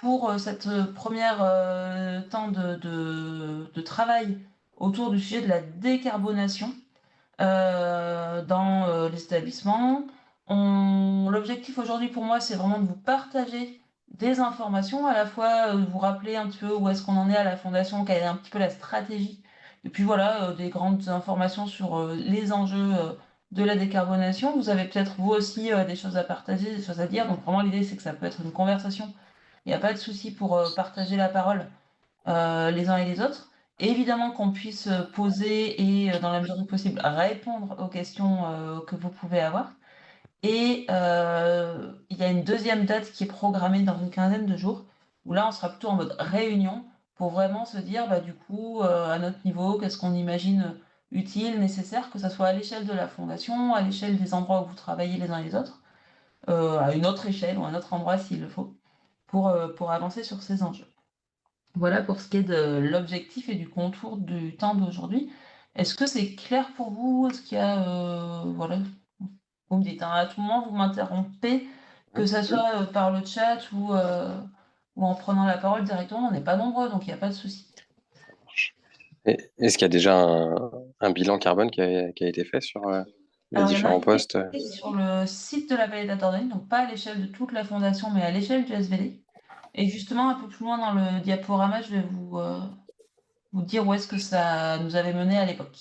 pour cette première temps de travail autour du sujet de la décarbonation dans les établissements. L'objectif aujourd'hui pour moi, c'est vraiment de vous partager des informations, à la fois vous rappeler un petit peu où est-ce qu'on en est à la Fondation, quelle est un petit peu la stratégie, et puis voilà, des grandes informations sur les enjeux de la décarbonation. Vous avez peut-être vous aussi des choses à partager, des choses à dire, donc vraiment l'idée c'est que ça peut être une conversation. Il n'y a pas de souci pour partager la parole les uns et les autres. Et évidemment qu'on puisse poser et, dans la mesure du possible, répondre aux questions que vous pouvez avoir. Et il y a une deuxième date qui est programmée dans une quinzaine de jours, où là, on sera plutôt en mode réunion pour vraiment se dire, bah, du coup, à notre niveau, qu'est-ce qu'on imagine utile, nécessaire, que ce soit à l'échelle de la fondation, à l'échelle des endroits où vous travaillez les uns et les autres, à une autre échelle ou à un autre endroit s'il le faut, pour avancer sur ces enjeux. Voilà pour ce qui est de l'objectif et du contour du temps d'aujourd'hui. Est-ce que c'est clair pour vous? Est-ce qu'il y a, voilà, vous me dites, hein, à tout moment, vous m'interrompez, que ça soit par le chat ou en prenant la parole directement. On n'est pas nombreux, donc il n'y a pas de souci. Est-ce qu'il y a déjà un bilan carbone qui a été fait sur les Alors, il y en a un différents qui est postes? fait sur le site de la vallée de la Dordogne, donc pas à l'échelle de toute la fondation, mais à l'échelle du SVD. Et justement, un peu plus loin dans le diaporama, je vais vous dire où est-ce que ça nous avait mené à l'époque.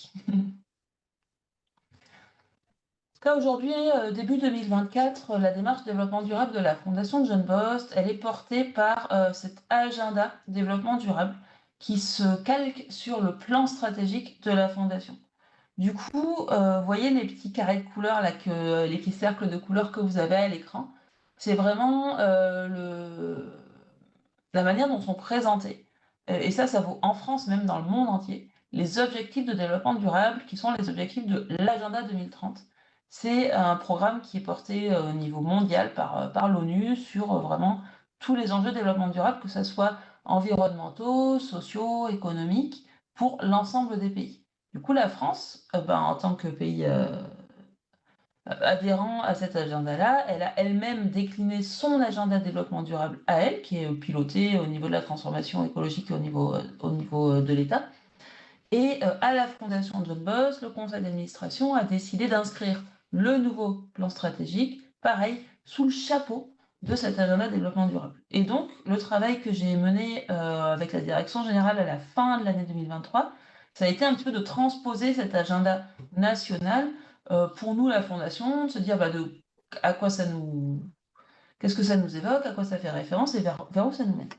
Cas aujourd'hui, début 2024, la démarche développement durable de la Fondation John Bost, elle est portée par cet agenda développement durable qui se calque sur le plan stratégique de la Fondation. Du coup, vous voyez les petits carrés de couleurs, là, les petits cercles de couleurs que vous avez à l'écran, c'est vraiment la manière dont sont présentés, et ça vaut en France, même dans le monde entier, les objectifs de développement durable qui sont les objectifs de l'agenda 2030. C'est un programme qui est porté au niveau mondial par l'ONU sur vraiment tous les enjeux de développement durable, que ce soit environnementaux, sociaux, économiques, pour l'ensemble des pays. Du coup, la France, en tant que pays adhérant à cet agenda-là, elle a elle-même décliné son agenda de développement durable à elle, qui est piloté au niveau de la transformation écologique et au niveau de l'État. Et à la Fondation John Boss, le conseil d'administration a décidé d'inscrire le nouveau plan stratégique, pareil, sous le chapeau de cet agenda de développement durable. Et donc, le travail que j'ai mené avec la direction générale à la fin de l'année 2023, ça a été un petit peu de transposer cet agenda national pour nous, la Fondation, de se dire à quoi ça nous, qu'est-ce que ça nous évoque, à quoi ça fait référence et vers où ça nous mène.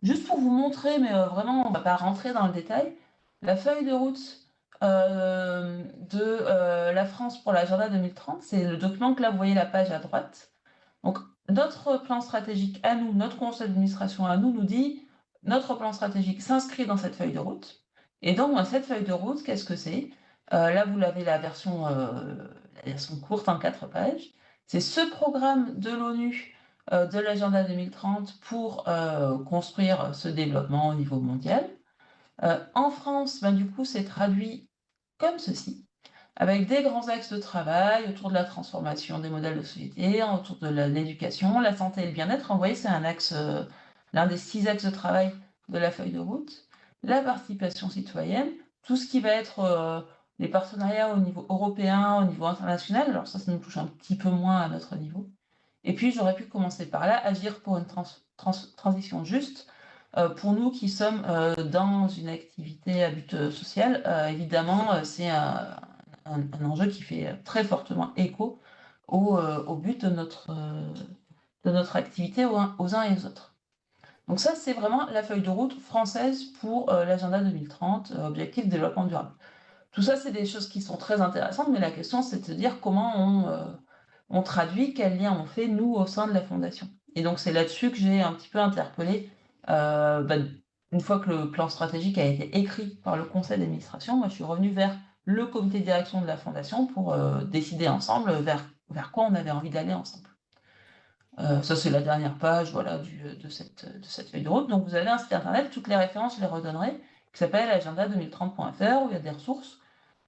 Juste pour vous montrer, mais vraiment, on ne va pas rentrer dans le détail, la feuille de route de la France pour l'agenda 2030, c'est le document que là, vous voyez la page à droite. Donc, notre plan stratégique à nous, notre conseil d'administration à nous, nous dit notre plan stratégique s'inscrit dans cette feuille de route. Et donc, cette feuille de route, qu'est-ce que c'est? Là, vous l'avez la version courte en 4 pages. C'est ce programme de l'ONU de l'agenda 2030 pour construire ce développement au niveau mondial. En France, du coup, c'est traduit comme ceci, avec des grands axes de travail autour de la transformation des modèles de société, autour de l'éducation, la santé et le bien-être. Vous voyez, c'est un axe, l'un des 6 axes de travail de la feuille de route. La participation citoyenne, tout ce qui va être les partenariats au niveau européen, au niveau international. Alors ça nous touche un petit peu moins à notre niveau. Et puis, j'aurais pu commencer par là, agir pour une transition juste. Pour nous qui sommes dans une activité à but social, évidemment, c'est un enjeu qui fait très fortement écho au but de notre activité aux uns et aux autres. Donc ça, c'est vraiment la feuille de route française pour l'agenda 2030, objectif de développement durable. Tout ça, c'est des choses qui sont très intéressantes, mais la question, c'est de se dire comment on traduit, quel lien on fait, nous, au sein de la Fondation. Et donc, c'est là-dessus que j'ai un petit peu interpellé, une fois que le plan stratégique a été écrit par le conseil d'administration, moi, je suis revenue vers le comité de direction de la Fondation pour décider ensemble vers quoi on avait envie d'aller ensemble. Ça, c'est la dernière page voilà, de cette feuille de route. Donc, vous avez un site internet, toutes les références, je les redonnerai, qui s'appelle agenda2030.fr, où il y a des ressources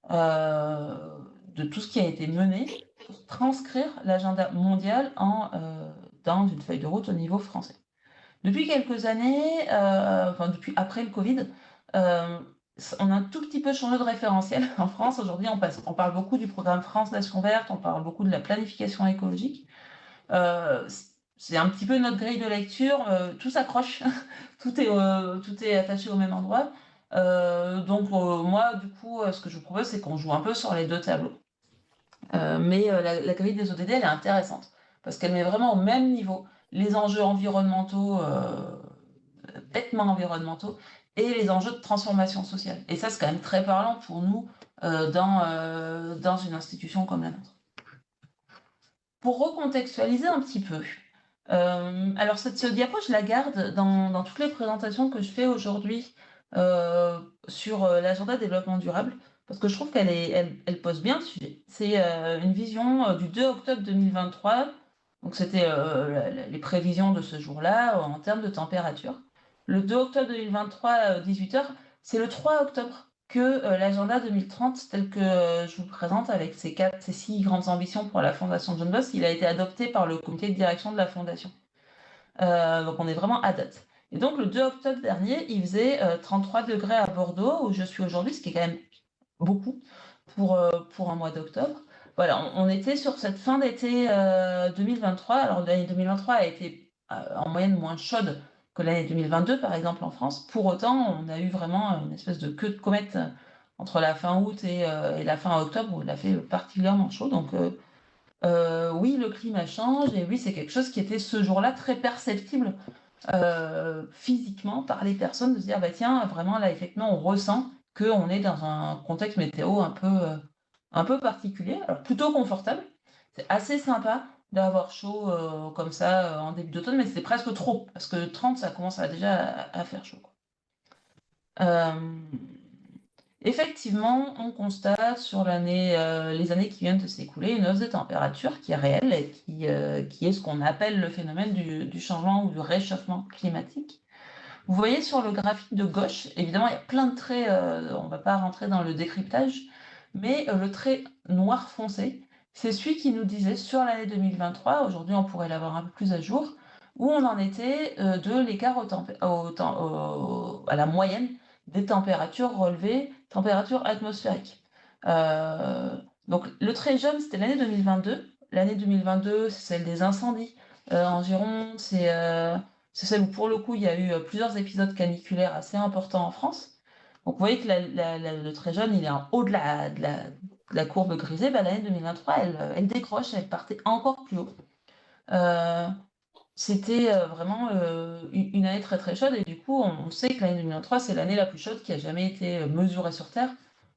de tout ce qui a été mené pour transcrire l'agenda mondial dans une feuille de route au niveau français. Depuis quelques années, enfin depuis après le Covid, on a un tout petit peu changé de référentiel en France. Aujourd'hui, on parle beaucoup du programme France Nation Verte, on parle beaucoup de la planification écologique. C'est un petit peu notre grille de lecture, tout s'accroche, tout est attaché au même endroit. Donc moi, du coup, ce que je vous propose, c'est qu'on joue un peu sur les 2 tableaux. Mais la grille des ODD, elle est intéressante parce qu'elle met vraiment au même niveau les enjeux environnementaux, bêtement environnementaux, et les enjeux de transformation sociale. Et ça, c'est quand même très parlant pour nous dans une institution comme la nôtre. Pour recontextualiser un petit peu, alors ce diapo, je la garde dans toutes les présentations que je fais aujourd'hui sur l'agenda développement durable, parce que je trouve elle pose bien le sujet. C'est une vision du 2 octobre 2023, donc c'était les prévisions de ce jour-là en termes de température. Le 2 octobre 2023, 18 heures, c'est le 3 octobre que l'agenda 2030, tel que je vous le présente avec ces 6 grandes ambitions pour la Fondation John Boss, il a été adopté par le comité de direction de la Fondation. Donc on est vraiment à date. Et donc le 2 octobre dernier, il faisait 33 degrés à Bordeaux, où je suis aujourd'hui, ce qui est quand même beaucoup pour un mois d'octobre. Voilà, on était sur cette fin d'été 2023. Alors l'année 2023 a été en moyenne moins chaude que l'année 2022, par exemple, en France. Pour autant, on a eu vraiment une espèce de queue de comète entre la fin août et la fin octobre, où il a fait particulièrement chaud. Donc oui, le climat change, et oui, c'est quelque chose qui était ce jour-là très perceptible physiquement par les personnes, de se dire, bah tiens, vraiment là, effectivement, on ressent qu'on est dans un contexte météo un peu particulier, alors plutôt confortable. C'est assez sympa d'avoir chaud comme ça en début d'automne, mais c'est presque trop, parce que 30, ça commence déjà à faire chaud, quoi. Effectivement, on constate sur les années qui viennent de s'écouler une hausse des températures qui est réelle et qui est ce qu'on appelle le phénomène du changement ou du réchauffement climatique. Vous voyez sur le graphique de gauche, évidemment, il y a plein de traits, on ne va pas rentrer dans le décryptage, mais le trait noir foncé, c'est celui qui nous disait sur l'année 2023, aujourd'hui on pourrait l'avoir un peu plus à jour, où on en était de l'écart à la moyenne des températures relevées, températures atmosphériques. Donc le trait jaune, c'était l'année 2022. L'année 2022, c'est celle des incendies en Gironde, c'est celle où, pour le coup, il y a eu plusieurs épisodes caniculaires assez importants en France. Donc, vous voyez que le trait jaune, il est en haut de la courbe grisée. Bah, l'année 2023, elle décroche, elle partait encore plus haut. C'était vraiment une année très très chaude, et du coup, on sait que l'année 2023, c'est l'année la plus chaude qui a jamais été mesurée sur Terre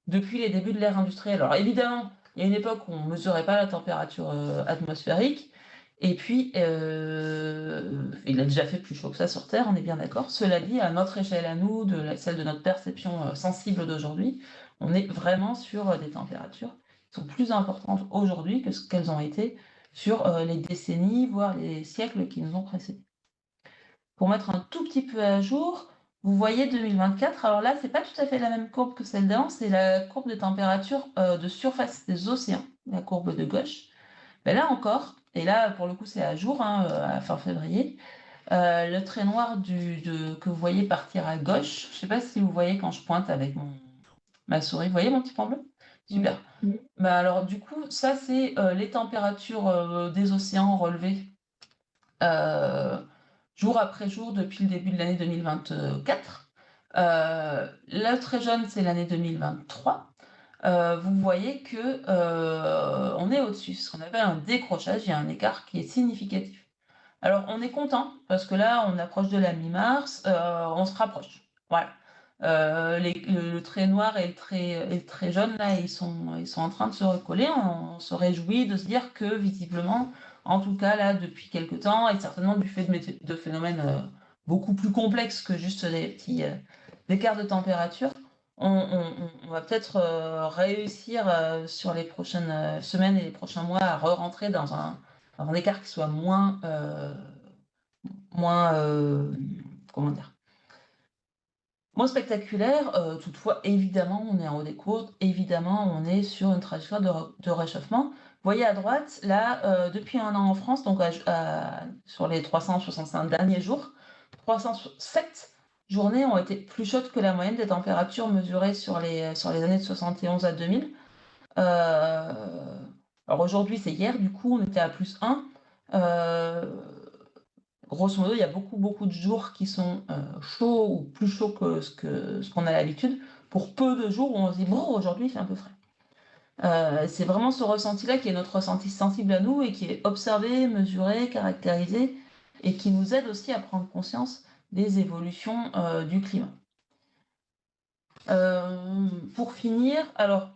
depuis les débuts de l'ère industrielle. Alors, évidemment, il y a une époque où on ne mesurait pas la température atmosphérique. Et puis, il a déjà fait plus chaud que ça sur Terre, on est bien d'accord. Cela dit, à notre échelle à nous, celle de notre perception sensible d'aujourd'hui, on est vraiment sur des températures qui sont plus importantes aujourd'hui que ce qu'elles ont été sur les décennies, voire les siècles qui nous ont précédés. Pour mettre un tout petit peu à jour, vous voyez 2024, alors là, c'est pas tout à fait la même courbe que celle d'avant, c'est la courbe de température de surface des océans, la courbe de gauche. Mais là encore, et là pour le coup c'est à jour, à fin février, le trait noir que vous voyez partir à gauche, je ne sais pas si vous voyez quand je pointe avec ma souris, vous voyez mon petit point bleu? Super. Bah alors du coup, ça c'est les températures des océans relevées jour après jour depuis le début de l'année 2024. Le trait jaune, c'est l'année 2023. Vous voyez que on est au-dessus, ce qu'on appelle un décrochage, il y a un écart qui est significatif. Alors on est content parce que là on approche de la mi-mars, on se rapproche. Voilà. Le trait noir et le trait jaune là, ils sont en train de se recoller. On se réjouit de se dire que visiblement, en tout cas là depuis quelque temps, et certainement du fait de phénomènes beaucoup plus complexes que juste des petits écarts de température, on va peut-être réussir sur les prochaines semaines et les prochains mois à re-rentrer dans un écart qui soit moins, comment dire, moins spectaculaire. Toutefois, évidemment, on est en haut des courbes, évidemment, on est sur une trajectoire de réchauffement. Vous voyez à droite, là, depuis un an en France, donc sur les 365 derniers jours, 307 journées ont été plus chaudes que la moyenne des températures mesurées sur les années de 71 à 2000. Alors aujourd'hui, c'est hier, du coup, on était à +1. Grosso modo, il y a beaucoup de jours qui sont chauds ou plus chauds que ce qu'on a l'habitude, pour peu de jours où on se dit bon, aujourd'hui il fait un peu frais. C'est vraiment ce ressenti-là qui est notre ressenti sensible à nous et qui est observé, mesuré, caractérisé et qui nous aide aussi à prendre conscience des évolutions du climat. Pour finir, alors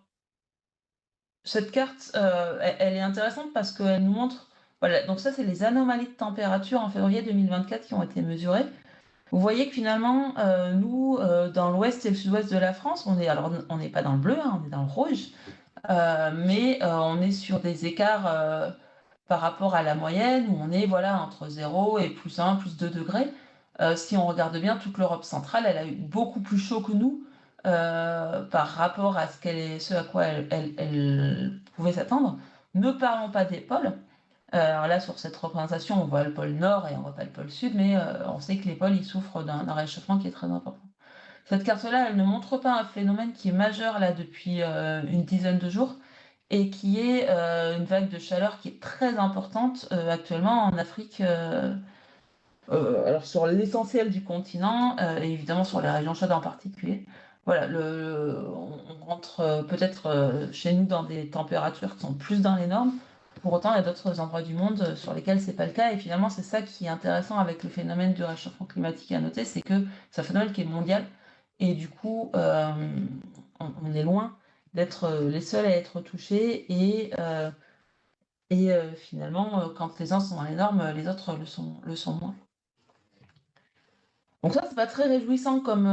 cette carte, elle est intéressante parce qu'elle nous montre, voilà, donc ça c'est les anomalies de température en février 2024 qui ont été mesurées. Vous voyez que finalement, nous, dans l'ouest et le sud-ouest de la France, on n'est pas dans le bleu, hein, on est dans le rouge, mais on est sur des écarts par rapport à la moyenne, où on est voilà, entre 0 et +1, +2 degrés. Si on regarde bien, toute l'Europe centrale, elle a eu beaucoup plus chaud que nous par rapport à ce à quoi elle pouvait s'attendre. Ne parlons pas des pôles. Alors là, sur cette représentation, on voit le pôle Nord et on voit pas le pôle Sud, mais on sait que les pôles ils souffrent d'un réchauffement qui est très important. Cette carte-là, elle ne montre pas un phénomène qui est majeur là depuis une dizaine de jours et qui est une vague de chaleur qui est très importante actuellement en Afrique. Alors sur l'essentiel du continent et évidemment sur les régions chaudes en particulier. Voilà, on rentre peut-être chez nous dans des températures qui sont plus dans les normes. Pour autant, il y a d'autres endroits du monde sur lesquels c'est pas le cas. Et finalement, c'est ça qui est intéressant avec le phénomène du réchauffement climatique à noter, c'est que c'est un phénomène qui est mondial. Et du coup, on est loin d'être les seuls à être touchés. Et finalement, quand les uns sont dans les normes, les autres le sont moins. Donc ça, c'est pas très réjouissant comme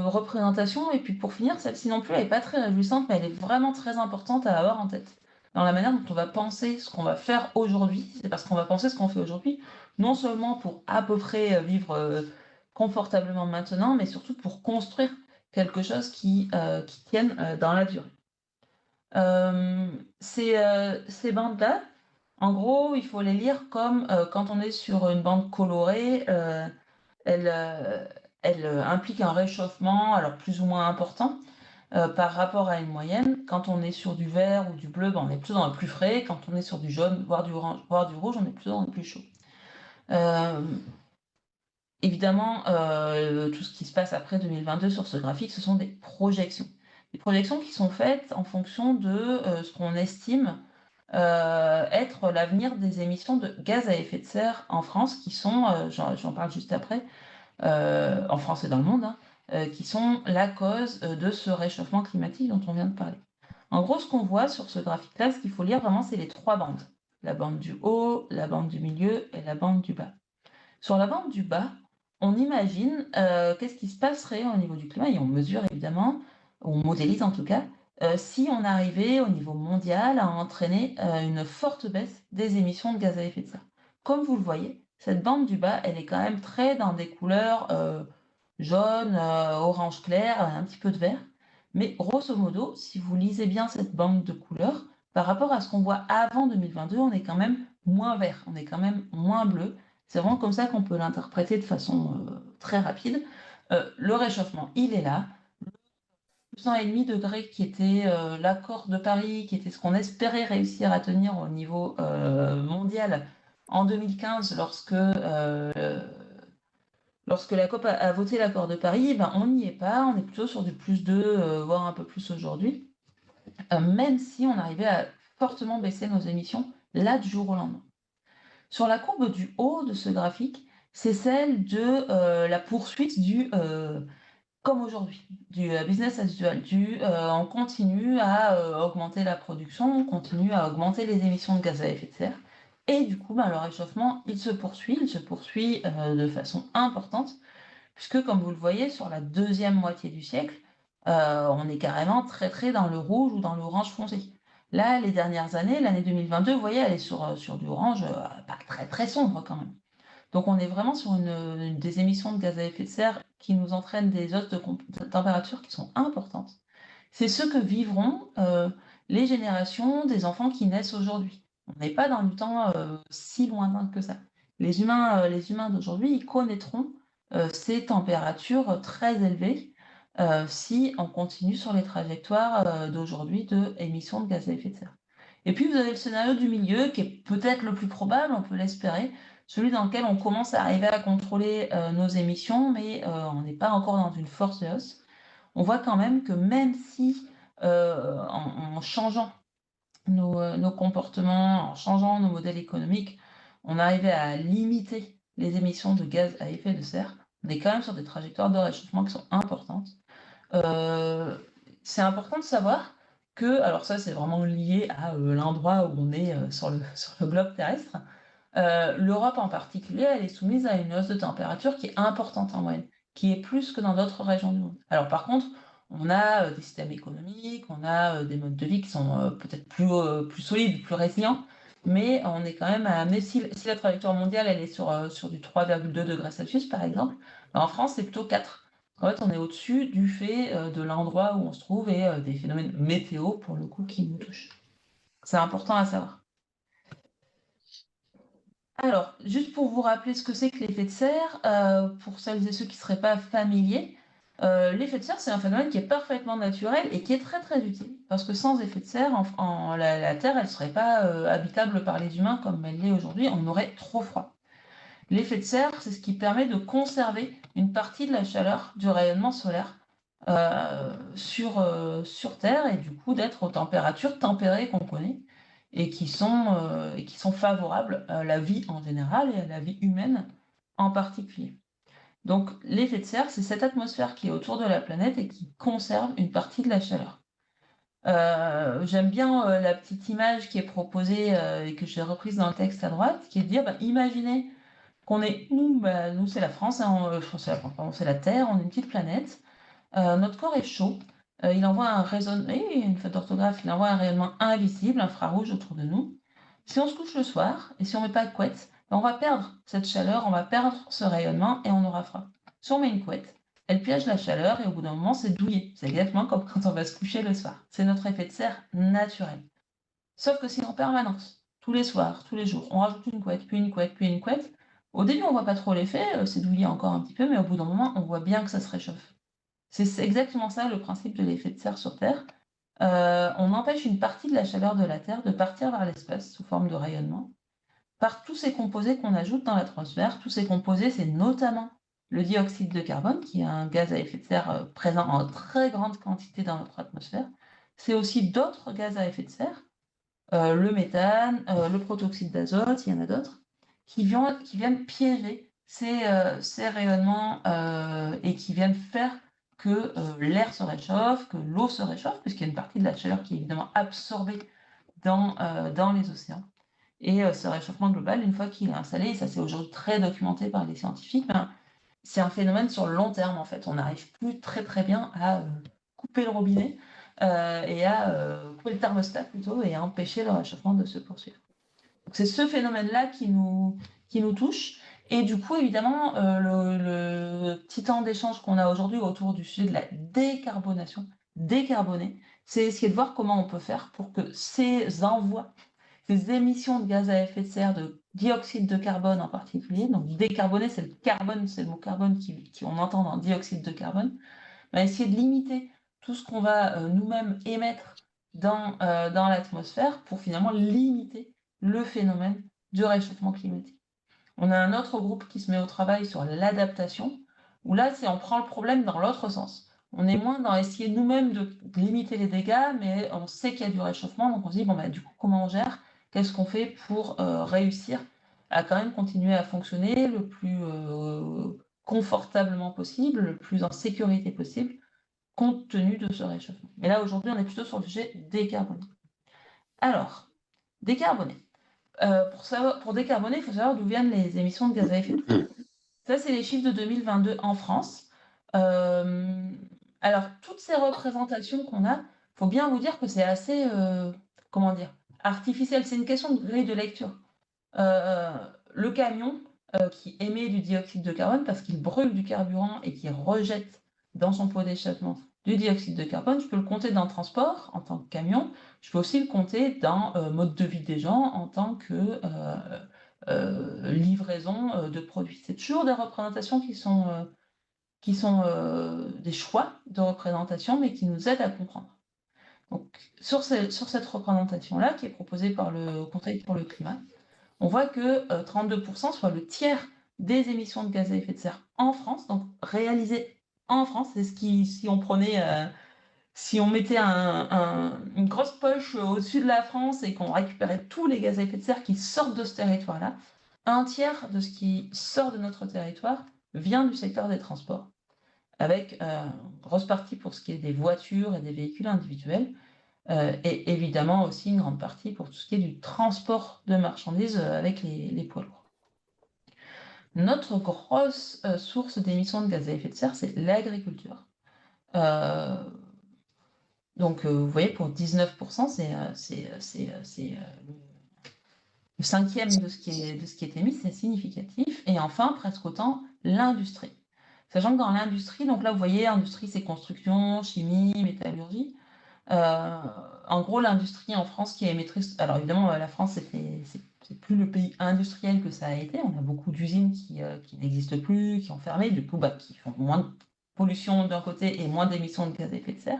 représentation. Et puis pour finir, celle-ci non plus, elle est pas très réjouissante, mais elle est vraiment très importante à avoir en tête. Dans la manière dont on va penser ce qu'on va faire aujourd'hui, c'est parce qu'on va penser ce qu'on fait aujourd'hui, non seulement pour à peu près vivre confortablement maintenant, mais surtout pour construire quelque chose qui tienne dans la durée. Ces bandes-là, en gros, il faut les lire comme quand on est sur une bande colorée. Elle, implique un réchauffement, alors plus ou moins important, par rapport à une moyenne. Quand on est sur du vert ou du bleu, ben, on est plutôt dans le plus frais. Quand on est sur du jaune, voire du orange, voire du rouge, on est plutôt dans le plus chaud. Évidemment, tout ce qui se passe après 2022 sur ce graphique, ce sont des projections. Des projections qui sont faites en fonction de ce qu'on estime être l'avenir des émissions de gaz à effet de serre en France, qui sont, j'en parle juste après, en France et dans le monde, hein, qui sont la cause de ce réchauffement climatique dont on vient de parler. En gros, ce qu'on voit sur ce graphique-là, ce qu'il faut lire vraiment, c'est les trois bandes. La bande du haut, la bande du milieu et la bande du bas. Sur la bande du bas, on imagine qu'est-ce qui se passerait au niveau du climat, et on mesure évidemment, on modélise en tout cas, si on arrivait au niveau mondial à entraîner une forte baisse des émissions de gaz à effet de serre. Comme vous le voyez, cette bande du bas, elle est quand même très dans des couleurs jaune, orange clair, un petit peu de vert. Mais grosso modo, si vous lisez bien cette bande de couleurs, par rapport à ce qu'on voit avant 2022, on est quand même moins vert, on est quand même moins bleu. C'est vraiment comme ça qu'on peut l'interpréter de façon très rapide. Le réchauffement, il est là. Le 1,5 degrés qui était l'accord de Paris, qui était ce qu'on espérait réussir à tenir au niveau mondial en 2015 lorsque la COP a voté l'accord de Paris, ben, on n'y est pas, on est plutôt sur du +2, voire un peu plus aujourd'hui, même si on arrivait à fortement baisser nos émissions là du jour au lendemain. Sur la courbe du haut de ce graphique, c'est celle de la poursuite du comme aujourd'hui, du business as usual, on continue à augmenter la production, on continue à augmenter les émissions de gaz à effet de serre. Et du coup, ben, le réchauffement, il se poursuit de façon importante, puisque comme vous le voyez, sur la deuxième moitié du siècle, on est carrément très dans le rouge ou dans l'orange foncé. Là, les dernières années, l'année 2022, vous voyez, elle est sur du orange, pas très sombre quand même. Donc on est vraiment sur des émissions de gaz à effet de serre qui nous entraînent des hausses de température qui sont importantes. C'est ce que vivront les générations des enfants qui naissent aujourd'hui. On n'est pas dans le temps si lointain que ça. Les humains d'aujourd'hui, ils connaîtront ces températures très élevées si on continue sur les trajectoires d'aujourd'hui d'émissions de gaz à effet de serre. Et puis vous avez le scénario du milieu qui est peut-être le plus probable, on peut l'espérer, celui dans lequel on commence à arriver à contrôler nos émissions, mais on n'est pas encore dans une forte hausse. On voit quand même que même si en changeant nos comportements, en changeant nos modèles économiques, on arrivait à limiter les émissions de gaz à effet de serre, on est quand même sur des trajectoires de réchauffement qui sont importantes. C'est important de savoir que, alors ça c'est vraiment lié à l'endroit où on est sur le globe terrestre, l'Europe en particulier, elle est soumise à une hausse de température qui est importante en moyenne, qui est plus que dans d'autres régions du monde. Alors par contre, on a des systèmes économiques, on a des modes de vie qui sont peut-être plus solides, plus résilients, mais on est quand même à... Mais si la trajectoire mondiale, elle est sur du 3,2 degrés Celsius, par exemple, ben, en France, c'est plutôt 4. En fait, on est au-dessus du fait de l'endroit où on se trouve et des phénomènes météo, pour le coup, qui nous touchent. C'est important à savoir. Alors, juste pour vous rappeler ce que c'est que l'effet de serre, pour celles et ceux qui ne seraient pas familiers, l'effet de serre, c'est un phénomène qui est parfaitement naturel et qui est très très utile. Parce que sans effet de serre, la Terre, elle ne serait pas habitable par les humains comme elle l'est aujourd'hui, on aurait trop froid. L'effet de serre, c'est ce qui permet de conserver une partie de la chaleur du rayonnement solaire sur Terre et du coup d'être aux températures tempérées qu'on connaît et qui sont favorables à la vie en général et à la vie humaine en particulier. Donc l'effet de serre, c'est cette atmosphère qui est autour de la planète et qui conserve une partie de la chaleur. J'aime bien la petite image qui est proposée et que j'ai reprise dans le texte à droite, qui est de dire, imaginez qu'on est, nous c'est la France, hein, c'est la France, pardon, c'est la Terre, on est une petite planète. Notre corps est chaud, il envoie un rayonnement, une faute d'orthographe, il envoie un rayonnement invisible, infrarouge autour de nous. Si on se couche le soir et si on ne met pas de couette, on va perdre cette chaleur, on va perdre ce rayonnement et on aura froid. Si on met une couette, elle piège la chaleur et au bout d'un moment, c'est douillet. C'est exactement comme quand on va se coucher le soir. C'est notre effet de serre naturel. Sauf que si en permanence, tous les soirs, tous les jours, on rajoute une couette, puis une couette, puis une couette, au début, on ne voit pas trop l'effet, c'est douillet encore un petit peu, mais au bout d'un moment, on voit bien que ça se réchauffe. C'est exactement ça le principe de l'effet de serre sur Terre. On empêche une partie de la chaleur de la Terre de partir vers l'espace sous forme de rayonnement par tous ces composés qu'on ajoute dans l'atmosphère. Tous ces composés, c'est notamment le dioxyde de carbone, qui est un gaz à effet de serre présent en très grande quantité dans notre atmosphère. C'est aussi d'autres gaz à effet de serre, le méthane, le protoxyde d'azote, il y en a d'autres, qui viennent piéger ces rayonnements et qui viennent faire que l'air se réchauffe, que l'eau se réchauffe, puisqu'il y a une partie de la chaleur qui est évidemment absorbée dans les océans. Et ce réchauffement global, une fois qu'il est installé, et ça c'est aujourd'hui très documenté par les scientifiques, c'est un phénomène sur le long terme en fait. On n'arrive plus très très bien à couper le robinet et à couper le thermostat plutôt et à empêcher le réchauffement de se poursuivre. Donc c'est ce phénomène-là qui nous touche. Et du coup, évidemment, le petit temps d'échange qu'on a aujourd'hui autour du sujet de la décarbonation, décarboner, c'est essayer de voir comment on peut faire pour que ces envois, ces émissions de gaz à effet de serre, de dioxyde de carbone en particulier, donc décarboner, c'est le carbone, c'est le mot carbone qu'on entend dans dioxyde de carbone, essayer de limiter tout ce qu'on va nous-mêmes émettre dans l'atmosphère pour finalement limiter le phénomène du réchauffement climatique. On a un autre groupe qui se met au travail sur l'adaptation, où là, on prend le problème dans l'autre sens. On est moins dans essayer nous-mêmes de limiter les dégâts, mais on sait qu'il y a du réchauffement, donc on se dit, du coup, comment on gère? Qu'est-ce qu'on fait pour réussir à quand même continuer à fonctionner le plus confortablement possible, le plus en sécurité possible, compte tenu de ce réchauffement. Mais là, aujourd'hui, on est plutôt sur le sujet décarboné. Alors, décarboner. Pour décarboner, il faut savoir d'où viennent les émissions de gaz à effet de serre. Ça, c'est les chiffres de 2022 en France. Alors, toutes ces représentations qu'on a, il faut bien vous dire que c'est assez, artificiel. C'est une question de grille de lecture. Le camion qui émet du dioxyde de carbone parce qu'il brûle du carburant et qui rejette dans son pot d'échappement du dioxyde de carbone, je peux le compter dans le transport en tant que camion, je peux aussi le compter dans mode de vie des gens en tant que livraison de produits. C'est toujours des représentations qui sont des choix de représentation, mais qui nous aident à comprendre. Donc, sur cette représentation-là, qui est proposée par le Conseil pour le climat, on voit que 32%, soit le tiers des émissions de gaz à effet de serre en France, donc réalisées en France, c'est ce qui, si on mettait une grosse poche au-dessus de la France et qu'on récupérait tous les gaz à effet de serre qui sortent de ce territoire-là, un tiers de ce qui sort de notre territoire vient du secteur des transports, avec une grosse partie pour ce qui est des voitures et des véhicules individuels, et évidemment aussi une grande partie pour tout ce qui est du transport de marchandises avec les poids lourds. Notre grosse source d'émissions de gaz à effet de serre, c'est l'agriculture. Donc, vous voyez, pour 19%, c'est le cinquième de ce qui est émis, c'est significatif. Et enfin, presque autant, l'industrie. Sachant que dans l'industrie, donc là, vous voyez, industrie, c'est construction, chimie, métallurgie. En gros, l'industrie en France qui est émettrice. Alors évidemment, la France, c'est plus le pays industriel que ça a été. On a beaucoup d'usines qui n'existent plus, qui ont fermé, du coup, qui font moins de pollution d'un côté et moins d'émissions de gaz à effet de serre.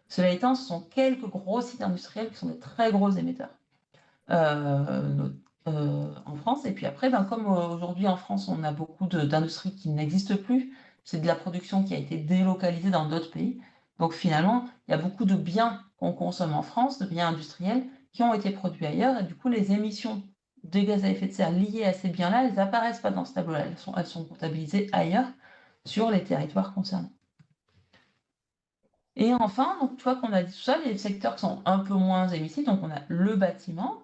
Cela étant, ce sont quelques gros sites industriels qui sont des très gros émetteurs en France. Et puis après, comme aujourd'hui en France, on a beaucoup d'industries qui n'existent plus, c'est de la production qui a été délocalisée dans d'autres pays. Donc finalement, il y a beaucoup de biens qu'on consomme en France, de biens industriels, qui ont été produits ailleurs. Et du coup, les émissions de gaz à effet de serre liées à ces biens-là, elles n'apparaissent pas dans ce tableau-là. Elles sont comptabilisées ailleurs sur les territoires concernés. Et enfin, donc, tu vois qu'on a dit tout ça, les secteurs qui sont un peu moins émissifs, donc on a le bâtiment,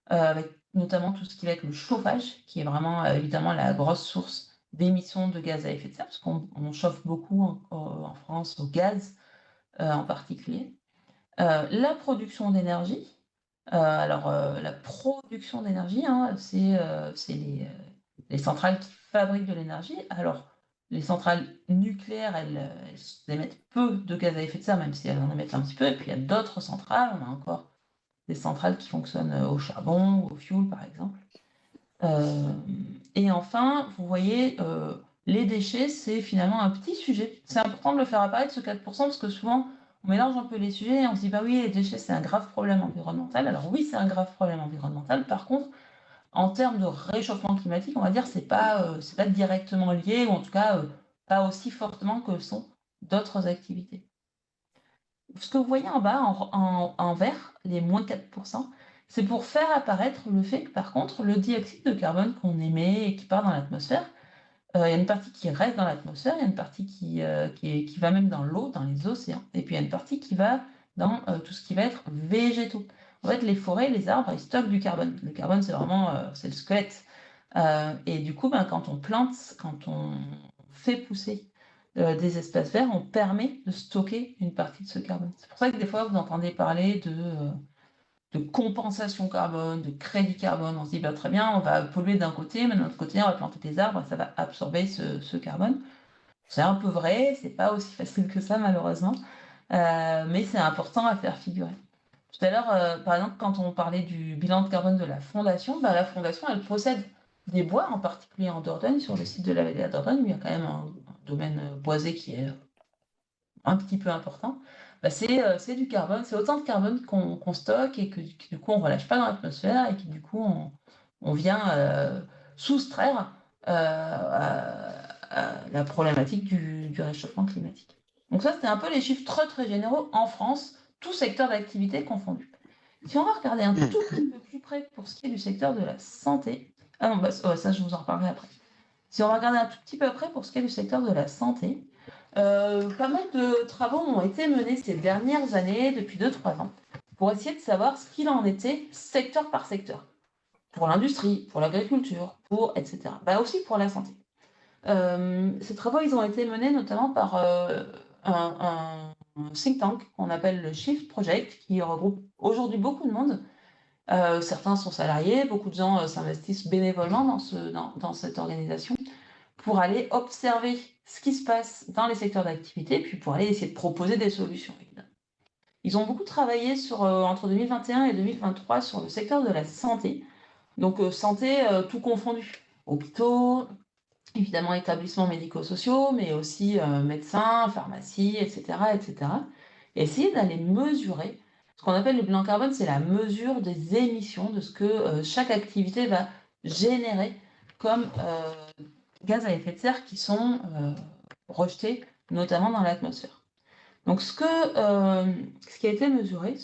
avec notamment tout ce qui va être le chauffage, qui est vraiment évidemment la grosse source d'émissions de gaz à effet de serre, parce qu'on chauffe beaucoup en France au gaz en particulier. La production d'énergie, la production d'énergie, hein, c'est les centrales qui fabriquent de l'énergie. Alors, les centrales nucléaires, elles émettent peu de gaz à effet de serre, même si elles en émettent un petit peu. Et puis, il y a d'autres centrales. On a encore des centrales qui fonctionnent au charbon ou au fioul, par exemple. Et enfin, vous voyez, les déchets, c'est finalement un petit sujet. C'est important de le faire apparaître, ce 4%, parce que souvent, on mélange un peu les sujets et on se dit, bah oui, les déchets, c'est un grave problème environnemental. Alors oui, c'est un grave problème environnemental. Par contre, en termes de réchauffement climatique, on va dire, c'est pas directement lié, ou en tout cas, pas aussi fortement que le sont d'autres activités. Ce que vous voyez en bas, en vert, les moins 4%, c'est pour faire apparaître le fait que, par contre, le dioxyde de carbone qu'on émet et qui part dans l'atmosphère, il y a une partie qui reste dans l'atmosphère, il y a une partie qui va même dans l'eau, dans les océans, et puis il y a une partie qui va dans tout ce qui va être végétaux. En fait, les forêts, les arbres, ils stockent du carbone. Le carbone, c'est vraiment c'est le squelette. Et du coup, quand on plante, quand on fait pousser des espaces verts, on permet de stocker une partie de ce carbone. C'est pour ça que des fois, vous entendez parler de compensation carbone, de crédit carbone. On se dit, très bien, on va polluer d'un côté, mais d'un autre côté, on va planter des arbres, ça va absorber ce carbone. C'est un peu vrai, c'est pas aussi facile que ça, malheureusement, mais c'est important à faire figurer. Tout à l'heure, par exemple, quand on parlait du bilan de carbone de la Fondation, la Fondation, elle possède des bois, en particulier en Dordogne, sur le site de la vallée de la Dordogne, où il y a quand même un domaine boisé qui est un petit peu important. C'est du carbone, c'est autant de carbone qu'on stocke et que du coup on ne relâche pas dans l'atmosphère et que du coup on vient soustraire à la problématique du réchauffement climatique. Donc ça, c'était un peu les chiffres très très généraux en France, tout secteur d'activité confondu. Si on va regarder un tout petit peu plus près pour ce qui est du secteur de la santé, ah non, ça je vous en reparlerai après. Si on va regarder un tout petit peu près pour ce qui est du secteur de la santé, pas mal de travaux ont été menés ces dernières années, depuis 2-3 ans, pour essayer de savoir ce qu'il en était secteur par secteur. Pour l'industrie, pour l'agriculture, etc. Aussi pour la santé. Ces travaux, ils ont été menés notamment par un think tank qu'on appelle le Shift Project, qui regroupe aujourd'hui beaucoup de monde. Certains sont salariés, beaucoup de gens s'investissent bénévolement dans cette organisation pour aller observer ce qui se passe dans les secteurs d'activité, puis pour aller essayer de proposer des solutions. Ils ont beaucoup travaillé entre 2021 et 2023 sur le secteur de la santé, Donc santé, tout confondu. Hôpitaux, évidemment établissements médico-sociaux, mais aussi médecins, pharmacies, etc., etc. Et essayer d'aller mesurer ce qu'on appelle le bilan carbone, c'est la mesure des émissions de ce que chaque activité va générer comme gaz à effet de serre qui sont rejetés, notamment dans l'atmosphère. Donc ce qui a été mesuré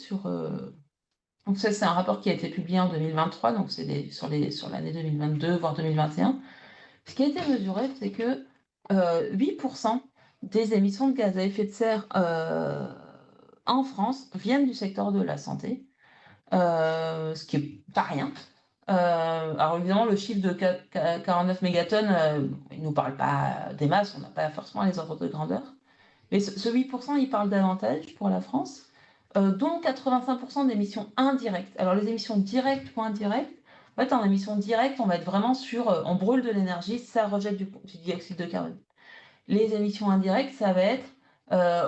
donc ça c'est un rapport qui a été publié en 2023, donc c'est sur l'année 2022 voire 2021. Ce qui a été mesuré, c'est que 8% des émissions de gaz à effet de serre en France viennent du secteur de la santé, ce qui est pas rien. Alors évidemment, le chiffre de 49 mégatonnes, il nous parle pas des masses, on n'a pas forcément les ordres de grandeur. Mais ce 8%, il parle davantage pour la France, dont 85% d'émissions indirectes. Alors les émissions directes ou indirectes, en fait, en émissions directes, on va être vraiment sur, on brûle de l'énergie, ça rejette du dioxyde de carbone. Les émissions indirectes, ça va être,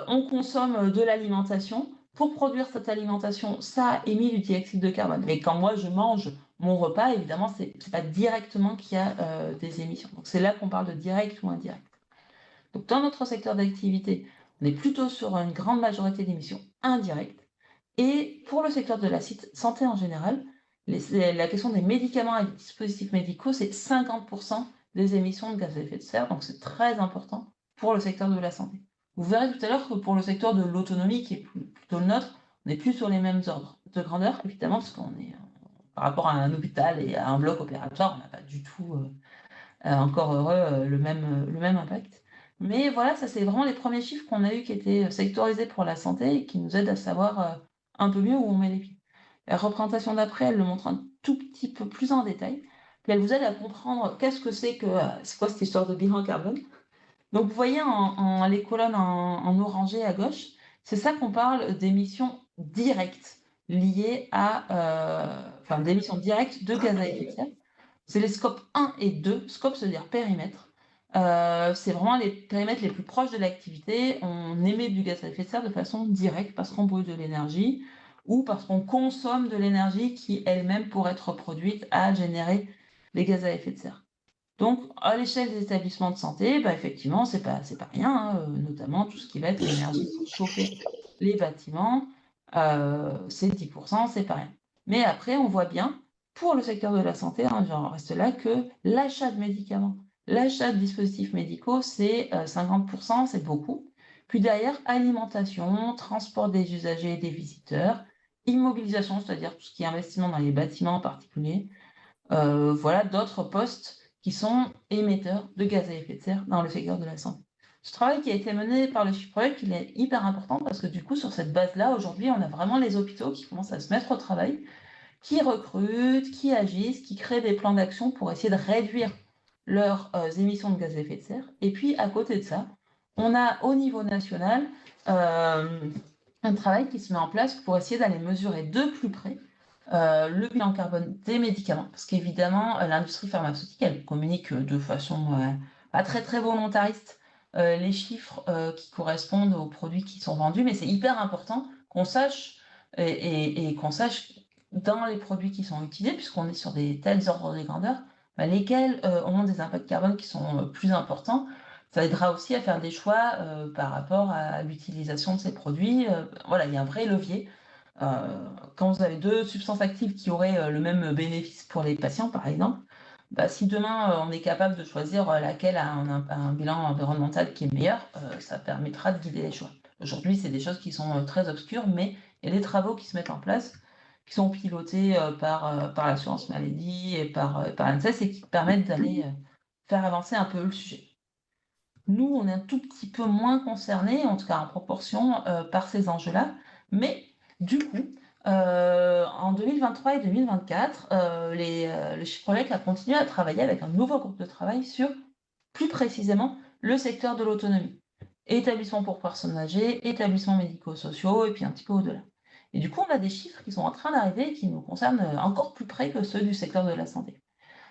on consomme de l'alimentation. Pour produire cette alimentation, ça émet du dioxyde de carbone. Mais quand moi, je mange mon repas, évidemment, c'est pas directement qu'il y a des émissions. Donc c'est là qu'on parle de direct ou indirect. Donc dans notre secteur d'activité, on est plutôt sur une grande majorité d'émissions indirectes. Et pour le secteur de la santé en général, la question des médicaments et des dispositifs médicaux, c'est 50% des émissions de gaz à effet de serre, donc c'est très important pour le secteur de la santé. Vous verrez tout à l'heure que pour le secteur de l'autonomie, qui est plutôt le nôtre, on n'est plus sur les mêmes ordres de grandeur, évidemment, parce qu'on est par rapport à un hôpital et à un bloc opératoire, on n'a pas du tout, encore heureux, le même impact. Mais voilà, ça c'est vraiment les premiers chiffres qu'on a eu qui étaient sectorisés pour la santé et qui nous aident à savoir un peu mieux où on met les pieds. La représentation d'après, elle le montre un tout petit peu plus en détail, puis elle vous aide à comprendre qu'est-ce que c'est c'est quoi cette histoire de bilan carbone. Donc vous voyez les colonnes en orangé à gauche, c'est ça qu'on parle d'émissions directes liées enfin d'émissions directes de gaz à effet de serre. C'est les scopes 1 et 2. Scope, ça veut dire périmètre. C'est vraiment les périmètres les plus proches de l'activité. On émet du gaz à effet de serre de façon directe parce qu'on brûle de l'énergie ou parce qu'on consomme de l'énergie qui elle-même pourrait être produite à générer les gaz à effet de serre. Donc, à l'échelle des établissements de santé, bah, effectivement, c'est pas rien, hein, notamment tout ce qui va être l'énergie pour chauffer les bâtiments, c'est 10%, c'est pas rien. Mais après, on voit bien, pour le secteur de la santé, hein, j'en reste là, que l'achat de médicaments, l'achat de dispositifs médicaux, c'est 50%, c'est beaucoup. Puis derrière, alimentation, transport des usagers et des visiteurs, immobilisation, c'est-à-dire tout ce qui est investissement dans les bâtiments en particulier, voilà d'autres postes qui sont émetteurs de gaz à effet de serre dans le secteur de la santé. Ce travail qui a été mené par le Chiffrec, il est hyper important parce que du coup, sur cette base-là, aujourd'hui, on a vraiment les hôpitaux qui commencent à se mettre au travail, qui recrutent, qui agissent, qui créent des plans d'action pour essayer de réduire leurs émissions de gaz à effet de serre. Et puis, à côté de ça, on a au niveau national un travail qui se met en place pour essayer d'aller mesurer de plus près le bilan carbone des médicaments, parce qu'évidemment, l'industrie pharmaceutique, elle communique de façon pas très très volontariste les chiffres qui correspondent aux produits qui sont vendus, mais c'est hyper important qu'on sache et qu'on sache dans les produits qui sont utilisés, puisqu'on est sur des tels ordres de grandeur, bah, lesquels ont des impacts carbone qui sont plus importants. Ça aidera aussi à faire des choix par rapport à l'utilisation de ces produits. Voilà, il y a un vrai levier quand vous avez deux substances actives qui auraient le même bénéfice pour les patients, par exemple, bah, si demain on est capable de choisir laquelle a un bilan environnemental qui est meilleur, ça permettra de guider les choix. Aujourd'hui, c'est des choses qui sont très obscures, mais il y a des travaux qui se mettent en place, qui sont pilotés par l'assurance maladie et par l'ANSES et qui permettent d'aller faire avancer un peu le sujet. Nous, on est un tout petit peu moins concernés, en tout cas en proportion, par ces enjeux-là, mais du coup, en 2023 et 2024, le Chiffrelec a continué à travailler avec un nouveau groupe de travail sur, plus précisément, le secteur de l'autonomie. Établissements pour personnes âgées, établissements médico-sociaux, et puis un petit peu au-delà. Et du coup, on a des chiffres qui sont en train d'arriver et qui nous concernent encore plus près que ceux du secteur de la santé.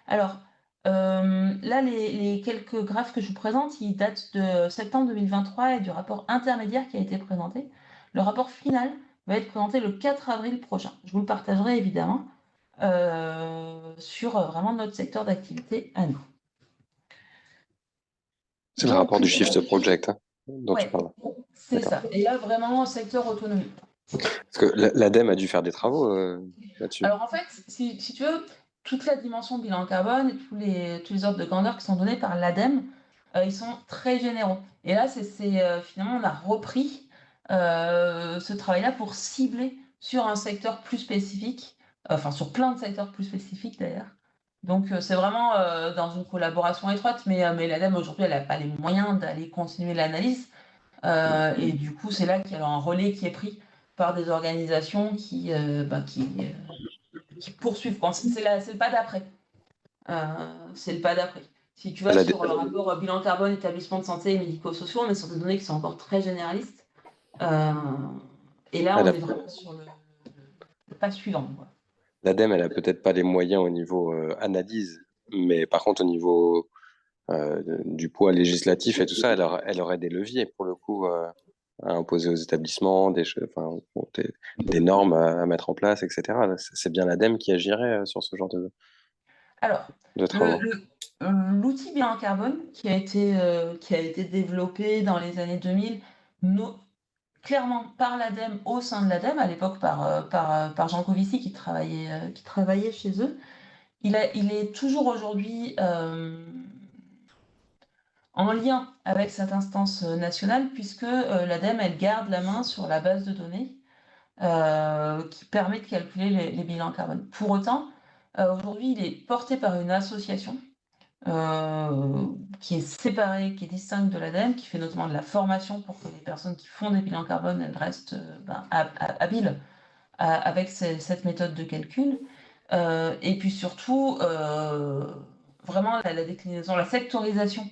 Alors, là, les quelques graphes que je vous présente, ils datent de septembre 2023 et du rapport intermédiaire qui a été présenté. Le rapport final va être présenté le 4 avril prochain. Je vous le partagerai évidemment. sur vraiment notre secteur d'activité à nous. C'est le Donc, rapport du Shift Project dont tu ouais, parles. c'est D'accord. ça. Et là, vraiment, secteur autonomie. Parce que l'ADEME a dû faire des travaux là-dessus. Alors en fait, si tu veux, toute la dimension bilan carbone et tous les ordres de grandeur qui sont donnés par l'ADEME, ils sont très généraux. Et là, finalement, on a repris ce travail-là pour cibler sur un secteur plus spécifique, enfin sur plein de secteurs plus spécifiques d'ailleurs. Donc c'est vraiment dans une collaboration étroite, mais l'ADEME aujourd'hui, elle n'a pas les moyens d'aller continuer l'analyse. Et du coup, c'est là qu'il y a un relais qui est pris par des organisations qui poursuivent. C'est le pas d'après. C'est le pas d'après. Si tu vas L'AD sur le rapport bilan carbone, établissement de santé et médico-sociaux, on est sur des données qui sont encore très généralistes. Et là, elle on a- est vraiment sur le pas suivant, quoi. L'ADEME, elle a peut-être pas les moyens au niveau analyse, mais par contre, au niveau du poids législatif et tout ça, elle aurait des leviers pour le coup à imposer aux établissements, enfin, bon, des normes à mettre en place, etc. C'est bien l'ADEME qui agirait sur ce genre Alors, de le, travaux. le- l'outil bilan carbone qui a été développé dans les années 2000, clairement par l'ADEME, au sein de l'ADEME, à l'époque par Jean Covici qui travaillait chez eux, il est toujours aujourd'hui en lien avec cette instance nationale, puisque l'ADEME, elle garde la main sur la base de données qui permet de calculer les bilans carbone. Pour autant, aujourd'hui, il est porté par une association qui est séparée, qui est distincte de l'ADEME, qui fait notamment de la formation pour que les personnes qui font des bilans carbone, elles restent habiles avec cette méthode de calcul. Et puis surtout, vraiment la déclinaison, la sectorisation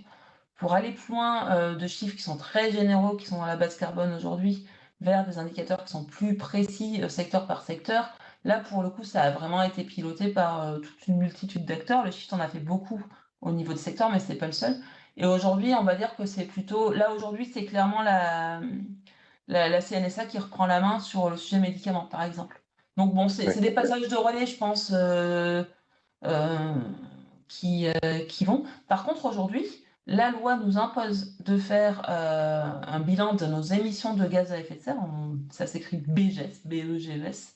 pour aller plus loin de chiffres qui sont très généraux, qui sont dans la base carbone aujourd'hui, vers des indicateurs qui sont plus précis secteur par secteur. Là, pour le coup, ça a vraiment été piloté par toute une multitude d'acteurs. Le Shift en a fait beaucoup au niveau de secteur, mais c'est pas le seul. Et aujourd'hui, on va dire que c'est plutôt... Là, aujourd'hui, c'est clairement la CNSA qui reprend la main sur le sujet médicaments, par exemple. Donc bon, Oui. c'est des passages de relais, je pense, euh, qui vont. Par contre, aujourd'hui, la loi nous impose de faire un bilan de nos émissions de gaz à effet de serre. Ça s'écrit BGES, B-E-G-E-S.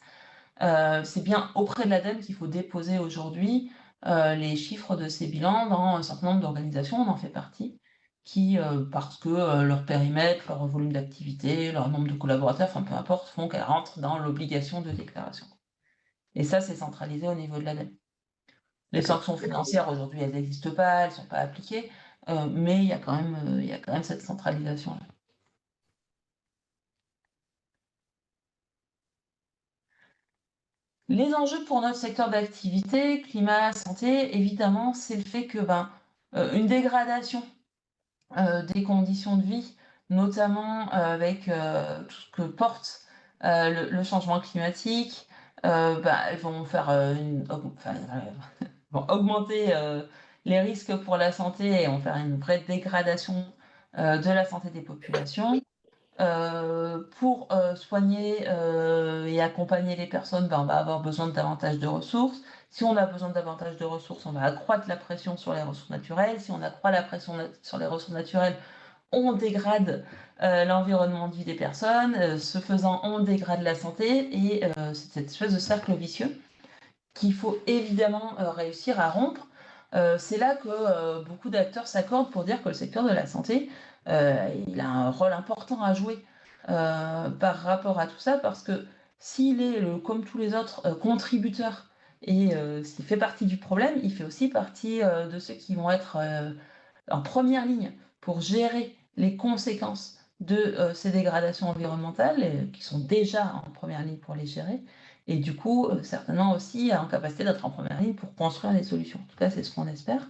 C'est bien auprès de l'ADEME qu'il faut déposer aujourd'hui les chiffres de ces bilans dans un certain nombre d'organisations, on en fait partie, qui, parce que leur périmètre, leur volume d'activité, leur nombre de collaborateurs, enfin peu importe, font qu'elles rentrent dans l'obligation de déclaration. Et ça, c'est centralisé au niveau de l'ADEME. Les D'accord. sanctions financières, aujourd'hui, elles n'existent pas, elles ne sont pas appliquées, mais il y a quand même cette centralisation-là. Les enjeux pour notre secteur d'activité, climat, santé, évidemment, c'est le fait que une dégradation des conditions de vie, notamment avec tout ce que porte le changement climatique, elles vont faire vont augmenter les risques pour la santé et vont faire une vraie dégradation de la santé des populations. Pour soigner et accompagner les personnes, on va avoir besoin de davantage de ressources. Si on a besoin de davantage de ressources, on va accroître la pression sur les ressources naturelles. Si on accroît la pression sur les ressources naturelles, on dégrade l'environnement de vie des personnes. Ce faisant, on dégrade la santé et c'est cette espèce de cercle vicieux qu'il faut évidemment réussir à rompre. C'est là que beaucoup d'acteurs s'accordent pour dire que le secteur de la santé, il a un rôle important à jouer par rapport à tout ça, parce que s'il est, comme tous les autres, contributeur et s'il fait partie du problème, il fait aussi partie de ceux qui vont être en première ligne pour gérer les conséquences de ces dégradations environnementales, qui sont déjà en première ligne pour les gérer, et du coup, certainement aussi en capacité d'être en première ligne pour construire les solutions. En tout cas, c'est ce qu'on espère,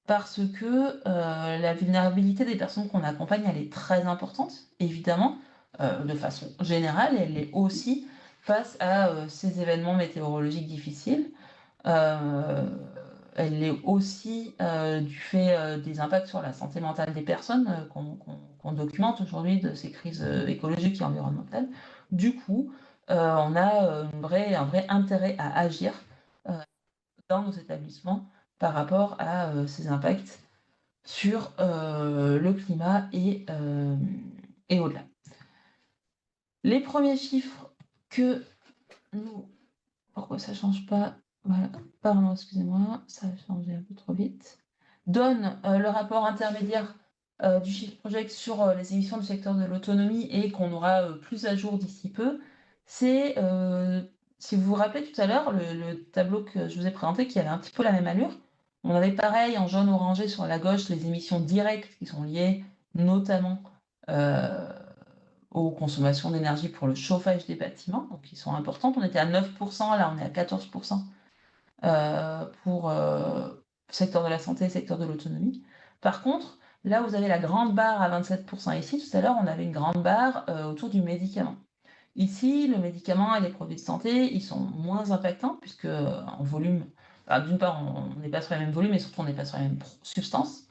parce que la vulnérabilité des personnes qu'on accompagne, elle est très importante, évidemment, de façon générale, elle est aussi face à ces événements météorologiques difficiles. Euh, Elle est aussi du fait des impacts sur la santé mentale des personnes qu'on documente aujourd'hui de ces crises écologiques et environnementales. Du coup, on a un vrai intérêt à agir dans nos établissements par rapport à ces impacts sur le climat et au-delà. Les premiers chiffres que nous... Pourquoi ça ne change pas? Voilà, pardon, excusez-moi, ça a changé un peu trop vite. Donne le rapport intermédiaire du Shift Project sur les émissions du secteur de l'autonomie et qu'on aura plus à jour d'ici peu. C'est, si vous vous rappelez tout à l'heure, le tableau que je vous ai présenté qui avait un petit peu la même allure. On avait pareil en jaune orangé sur la gauche les émissions directes qui sont liées notamment aux consommations d'énergie pour le chauffage des bâtiments, donc qui sont importantes. On était à 9%, là on est à 14% pour secteur de la santé, secteur de l'autonomie. Par contre, là vous avez la grande barre à 27% ici, tout à l'heure on avait une grande barre autour du médicament. Ici, le médicament et les produits de santé, ils sont moins impactants, puisque en volume, d'une part, on n'est pas sur les mêmes volumes, et surtout on n'est pas sur les mêmes substances.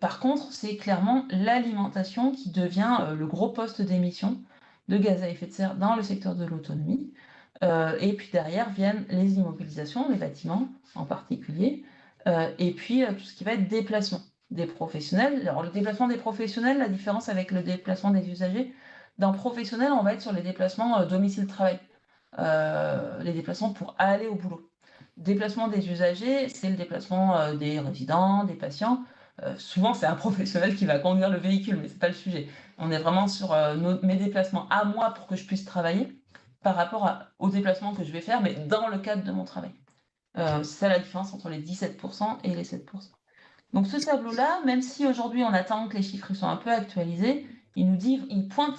Par contre, c'est clairement l'alimentation qui devient le gros poste d'émission de gaz à effet de serre dans le secteur de l'autonomie. Et puis derrière viennent les immobilisations, les bâtiments en particulier, et puis tout ce qui va être déplacement des professionnels. Alors le déplacement des professionnels, la différence avec le déplacement des usagers, dans professionnel, on va être sur les déplacements domicile-travail, les déplacements pour aller au boulot. Déplacement des usagers, c'est le déplacement des résidents, des patients. Souvent, c'est un professionnel qui va conduire le véhicule, mais ce n'est pas le sujet. On est vraiment sur mes déplacements à moi pour que je puisse travailler par rapport aux déplacements que je vais faire, mais dans le cadre de mon travail. C'est ça la différence entre les 17% et les 7%. Donc ce tableau-là, même si aujourd'hui on attend que les chiffres soient un peu actualisés, il pointe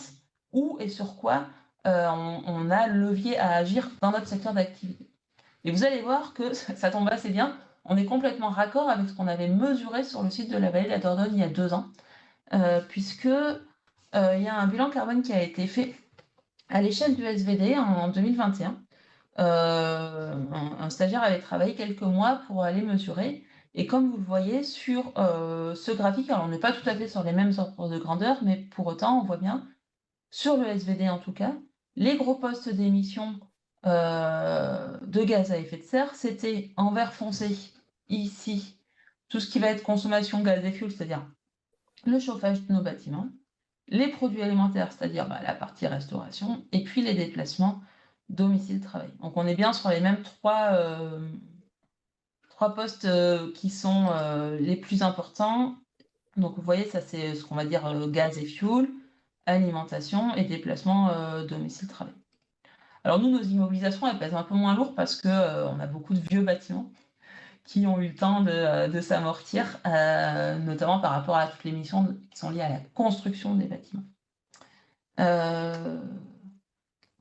où et sur quoi on a levier à agir dans notre secteur d'activité. Et vous allez voir que ça tombe assez bien. On est complètement raccord avec ce qu'on avait mesuré sur le site de la vallée de la Dordogne il y a 2 ans, puisque il y a un bilan carbone qui a été fait à l'échelle du SVD en 2021. Un stagiaire avait travaillé quelques mois pour aller mesurer. Et comme vous le voyez sur ce graphique, alors on n'est pas tout à fait sur les mêmes ordres de grandeur, mais pour autant, on voit bien, sur le SVD en tout cas, les gros postes d'émissions de gaz à effet de serre, c'était en vert foncé, ici, tout ce qui va être consommation gaz et fuel, c'est-à-dire le chauffage de nos bâtiments, les produits alimentaires, c'est-à-dire la partie restauration, et puis les déplacements domicile-travail. Donc on est bien sur les mêmes trois postes qui sont les plus importants. Donc vous voyez, ça c'est ce qu'on va dire gaz et fuel, alimentation et déplacement domicile-travail. Alors nous, nos immobilisations, elles pèsent un peu moins lourd parce qu'on a beaucoup de vieux bâtiments qui ont eu le temps de s'amortir, notamment par rapport à toutes les missions qui sont liées à la construction des bâtiments.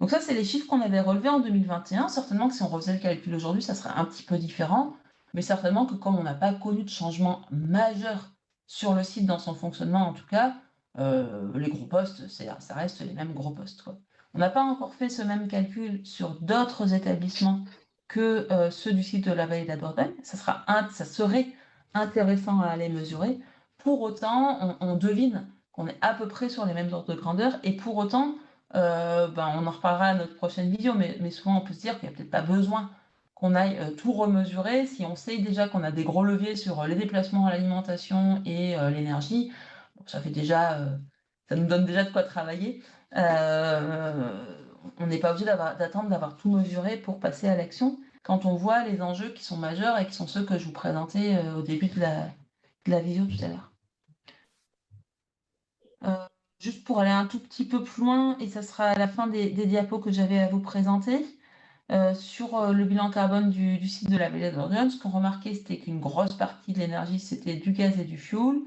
Donc ça, c'est les chiffres qu'on avait relevés en 2021. Certainement que si on refaisait le calcul aujourd'hui, ça serait un petit peu différent, mais certainement que comme on n'a pas connu de changement majeur sur le site dans son fonctionnement, en tout cas, les gros postes, ça reste les mêmes gros postes, quoi. On n'a pas encore fait ce même calcul sur d'autres établissements que ceux du site de la vallée de la Dordogne. Ça serait intéressant à aller mesurer. Pour autant, on devine qu'on est à peu près sur les mêmes ordres de grandeur, et pour autant, on en reparlera à notre prochaine vidéo, mais souvent on peut se dire qu'il n'y a peut-être pas besoin qu'on aille tout remesurer. Si on sait déjà qu'on a des gros leviers sur les déplacements à l'alimentation et l'énergie, ça nous donne déjà de quoi travailler. On n'est pas obligé d'attendre d'avoir tout mesuré pour passer à l'action quand on voit les enjeux qui sont majeurs et qui sont ceux que je vous présentais au début de la vidéo tout à l'heure. Juste pour aller un tout petit peu plus loin, et ça sera à la fin des diapos que j'avais à vous présenter, sur le bilan carbone du site de la vallée de Dordogne, ce qu'on remarquait, c'était qu'une grosse partie de l'énergie, c'était du gaz et du fioul,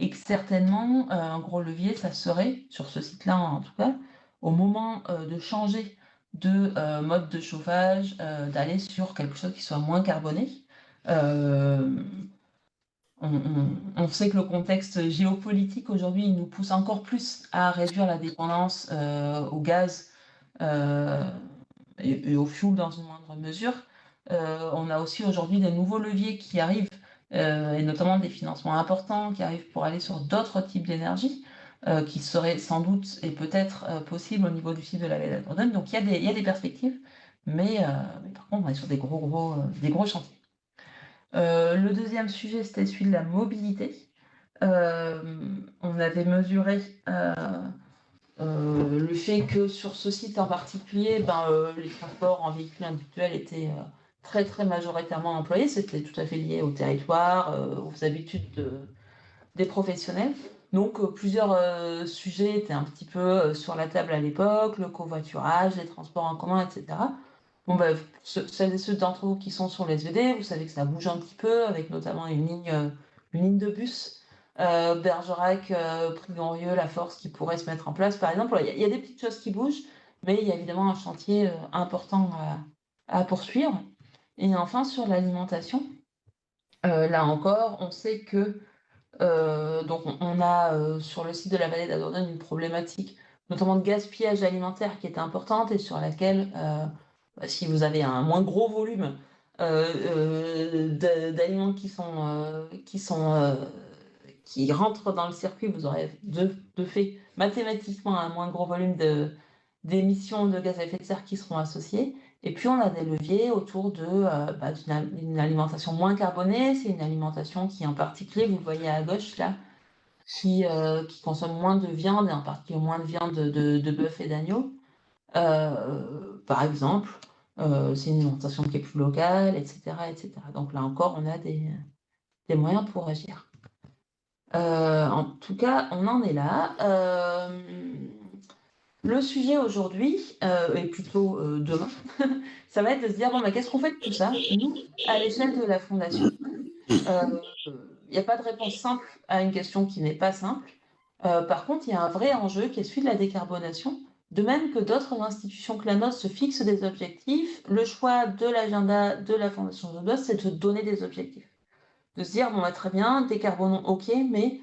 et que certainement, un gros levier, ça serait, sur ce site-là en tout cas, au moment de changer de mode de chauffage, d'aller sur quelque chose qui soit moins carboné. On sait que le contexte géopolitique aujourd'hui nous pousse encore plus à réduire la dépendance au gaz et au fioul dans une moindre mesure. On a aussi aujourd'hui des nouveaux leviers qui arrivent, et notamment des financements importants qui arrivent pour aller sur d'autres types d'énergie, qui seraient sans doute et peut-être possibles au niveau du site de la vallée de la Dordogne. Donc il y a des perspectives, mais par contre on est sur des gros chantiers. Le deuxième sujet, c'était celui de la mobilité. On avait mesuré le fait que sur ce site en particulier, les transports en véhicule individuel étaient très très majoritairement employés. C'était tout à fait lié au territoire, aux habitudes des professionnels. Donc plusieurs sujets étaient un petit peu sur la table à l'époque, le covoiturage, les transports en commun, etc. Bon, celles et ceux d'entre vous qui sont sur les SVD, vous savez que ça bouge un petit peu, avec notamment une ligne de bus, Bergerac, Prix-Ganrieux, La Force, qui pourrait se mettre en place, par exemple. Il y a des petites choses qui bougent, mais il y a évidemment un chantier important à poursuivre. Et enfin, sur l'alimentation, là encore, on sait que donc on a sur le site de la vallée d'Adordonne une problématique, notamment de gaspillage alimentaire qui est importante et sur laquelle, si vous avez un moins gros volume d'aliments qui rentrent dans le circuit, vous aurez de fait mathématiquement un moins gros volume d'émissions de gaz à effet de serre qui seront associées. Et puis on a des leviers autour d'une alimentation moins carbonée. C'est une alimentation qui en particulier, vous le voyez à gauche là, qui consomme moins de viande, et en particulier moins de viande de bœuf et d'agneau. Par exemple, c'est une alimentation qui est plus locale, etc., etc. Donc là encore, on a des moyens pour agir. En tout cas, on en est là. Le sujet aujourd'hui, et plutôt demain, ça va être de se dire, bon, qu'est-ce qu'on fait de tout ça, nous, à l'échelle de la Fondation? Il n'y a pas de réponse simple à une question qui n'est pas simple. Par contre, il y a un vrai enjeu qui est celui de la décarbonation. De même que d'autres institutions que la nôtre se fixent des objectifs, le choix de l'agenda de la Fondation de Boss, c'est de donner des objectifs. De se dire, bon, très bien, décarbonons, ok, mais,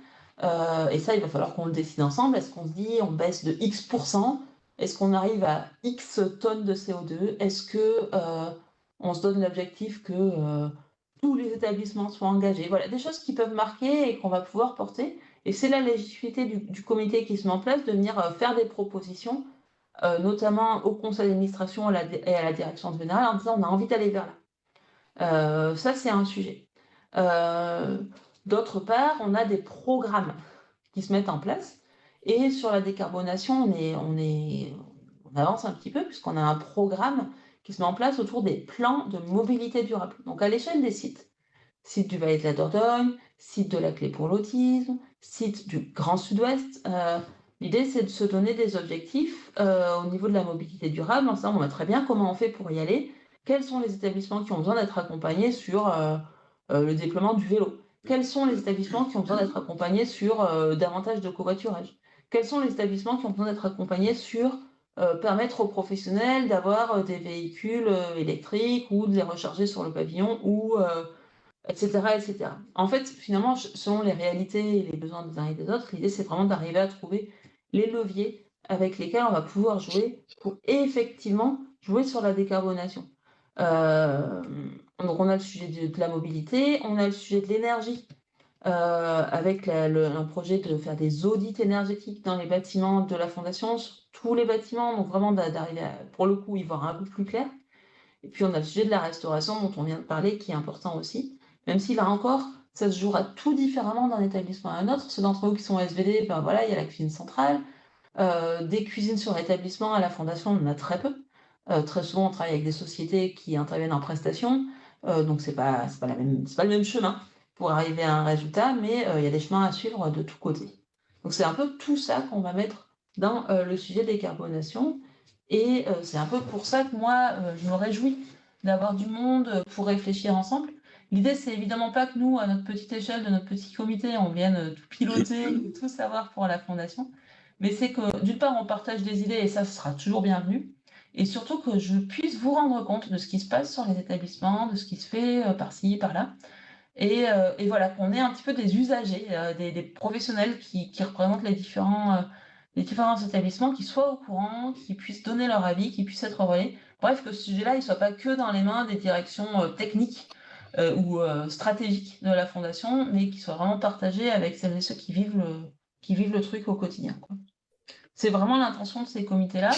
et ça, il va falloir qu'on le décide ensemble. Est-ce qu'on se dit, on baisse de X%? Est-ce qu'on arrive à X tonnes de CO2? Est-ce que on se donne l'objectif que tous les établissements soient engagés? Voilà, des choses qui peuvent marquer et qu'on va pouvoir porter. Et c'est la légitimité du comité qui se met en place de venir faire des propositions, notamment au conseil d'administration et à la direction générale, en disant on a envie d'aller vers là. Ça, c'est un sujet. D'autre part, on a des programmes qui se mettent en place. Et sur la décarbonation, on avance un petit peu, puisqu'on a un programme qui se met en place autour des plans de mobilité durable. Donc à l'échelle des sites, site du Valais de la Dordogne, site de la Clé pour l'autisme, site du Grand Sud-Ouest. L'idée, c'est de se donner des objectifs au niveau de la mobilité durable, en disant, on voit très bien comment on fait pour y aller, quels sont les établissements qui ont besoin d'être accompagnés sur le déploiement du vélo, quels sont les établissements qui ont besoin d'être accompagnés sur davantage de covoiturage, quels sont les établissements qui ont besoin d'être accompagnés sur permettre aux professionnels d'avoir des véhicules électriques ou de les recharger sur le pavillon ou etc., etc. En fait, finalement, selon les réalités et les besoins des uns et des autres, l'idée, c'est vraiment d'arriver à trouver les leviers avec lesquels on va pouvoir jouer pour effectivement jouer sur la décarbonation. Donc, on a le sujet de la mobilité, on a le sujet de l'énergie, avec un projet de faire des audits énergétiques dans les bâtiments de la Fondation, sur tous les bâtiments, donc vraiment d'arriver à, pour le coup, y voir un peu plus clair. Et puis on a le sujet de la restauration dont on vient de parler, qui est important aussi, même si là encore, ça se jouera tout différemment d'un établissement à un autre. Ceux d'entre vous qui sont SVD, voilà, il y a la cuisine centrale. Des cuisines sur établissement à la Fondation, on en a très peu. Très souvent, on travaille avec des sociétés qui interviennent en prestation, donc c'est pas le même chemin pour arriver à un résultat, mais il y a des chemins à suivre de tous côtés. Donc c'est un peu tout ça qu'on va mettre dans le sujet décarbonation. Et c'est un peu pour ça que moi, je me réjouis d'avoir du monde pour réfléchir ensemble. L'idée, c'est évidemment pas que nous, à notre petite échelle, de notre petit comité, on vienne tout piloter, tout savoir pour la Fondation, mais c'est que d'une part, on partage des idées et ça, ce sera toujours bienvenu, et surtout que je puisse vous rendre compte de ce qui se passe sur les établissements, de ce qui se fait par-ci, par-là, et voilà, qu'on ait un petit peu des usagers, des professionnels qui représentent les différents établissements, qui soient au courant, qui puissent donner leur avis, qui puissent être relayés. Bref, que ce sujet-là, il ne soit pas que dans les mains des directions techniques ou stratégiques de la Fondation, mais qu'il soit vraiment partagé avec celles et ceux qui vivent le truc au quotidien, quoi. C'est vraiment l'intention de ces comités-là.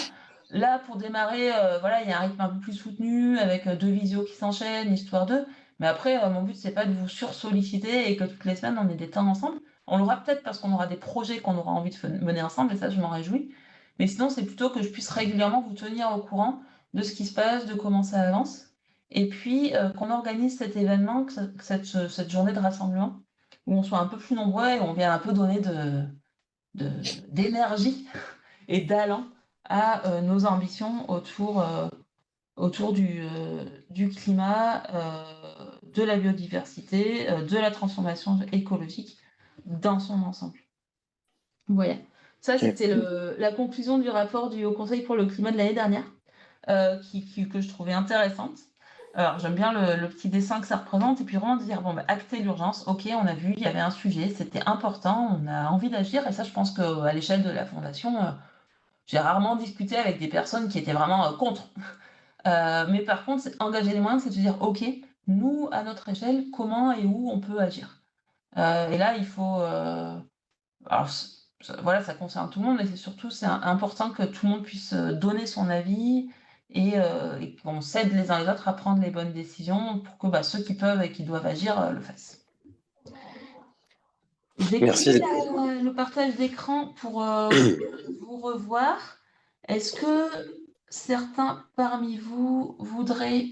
Là, pour démarrer, voilà, il y a un rythme un peu plus soutenu, avec 2 visios qui s'enchaînent, histoire d'eux. Mais après, mon but, c'est pas de vous sursolliciter et que toutes les semaines, on ait des temps ensemble. On l'aura peut-être parce qu'on aura des projets qu'on aura envie de mener ensemble, et ça, je m'en réjouis. Mais sinon, c'est plutôt que je puisse régulièrement vous tenir au courant de ce qui se passe, de comment ça avance. Et puis, qu'on organise cet événement, cette journée de rassemblement, où on soit un peu plus nombreux et on vient un peu donner d'énergie et d'allant à nos ambitions autour du climat, de la biodiversité, de la transformation écologique dans son ensemble. Voilà. Ça, Ok. c'était la conclusion du rapport du Haut Conseil pour le climat de l'année dernière, que je trouvais intéressante. Alors, j'aime bien le petit dessin que ça représente, et puis vraiment de dire, bon, bah, acter l'urgence, ok, on a vu, il y avait un sujet, c'était important, on a envie d'agir, et ça, je pense qu'à l'échelle de la Fondation, j'ai rarement discuté avec des personnes qui étaient vraiment contre. Mais par contre, c'est engager les moyens, c'est de se dire, ok, nous, à notre échelle, comment et où on peut agir. Et là, il faut... alors, voilà, ça concerne tout le monde, mais c'est surtout, c'est important que tout le monde puisse donner son avis et qu'on s'aide les uns les autres à prendre les bonnes décisions pour que bah, ceux qui peuvent et qui doivent agir le fassent. Je vais quitter Merci. le partage d'écran pour vous revoir. Est-ce que certains parmi vous voudraient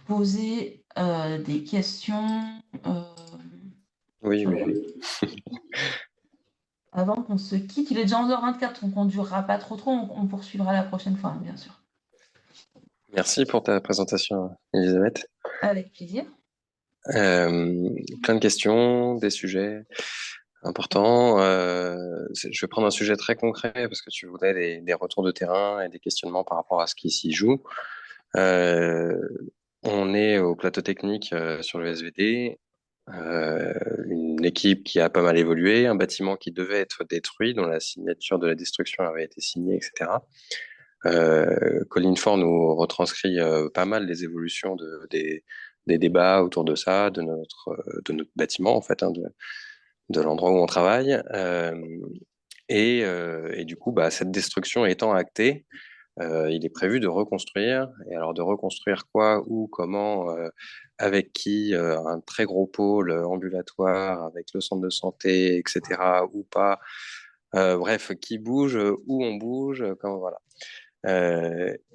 poser des questions euh, Oui, oui, oui. avant qu'on se quitte? Il est déjà 11h24, donc on ne durera pas trop, on poursuivra la prochaine fois, hein, bien sûr. Merci pour ta présentation, Elisabeth. Avec plaisir. Plein de questions, des sujets importants. Je vais prendre un sujet très concret parce que tu voulais des retours de terrain et des questionnements par rapport à ce qui s'y joue. Euh, on est au plateau technique sur le SVT, une équipe qui a pas mal évolué, un bâtiment qui devait être détruit, dont la signature de la destruction avait été signée, etc. Colin Ford nous retranscrit pas mal les évolutions des débats autour de ça, de notre bâtiment, en fait, hein, de l'endroit où on travaille. Et du coup, bah, cette destruction étant actée, il est prévu de reconstruire. Et alors, de reconstruire quoi, où, comment, avec qui, un très gros pôle ambulatoire, avec le centre de santé, etc., ou pas. Bref, qui bouge, où on bouge, comment, voilà.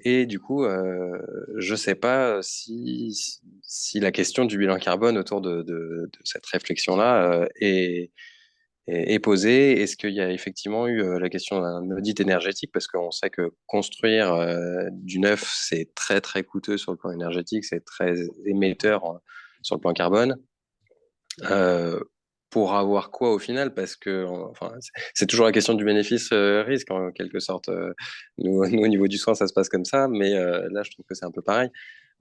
Et du coup, je ne sais pas si la question du bilan carbone autour de cette réflexion-là est posée. Est-ce qu'il y a effectivement eu la question d'un audit énergétique? Parce qu'on sait que construire du neuf, c'est très, très coûteux sur le plan énergétique, c'est très émetteur sur le plan carbone. Euh, pour avoir quoi au final? Parce que enfin, c'est toujours la question du bénéfice-risque en quelque sorte. Nous, au niveau du soin, ça se passe comme ça, mais là, je trouve que c'est un peu pareil.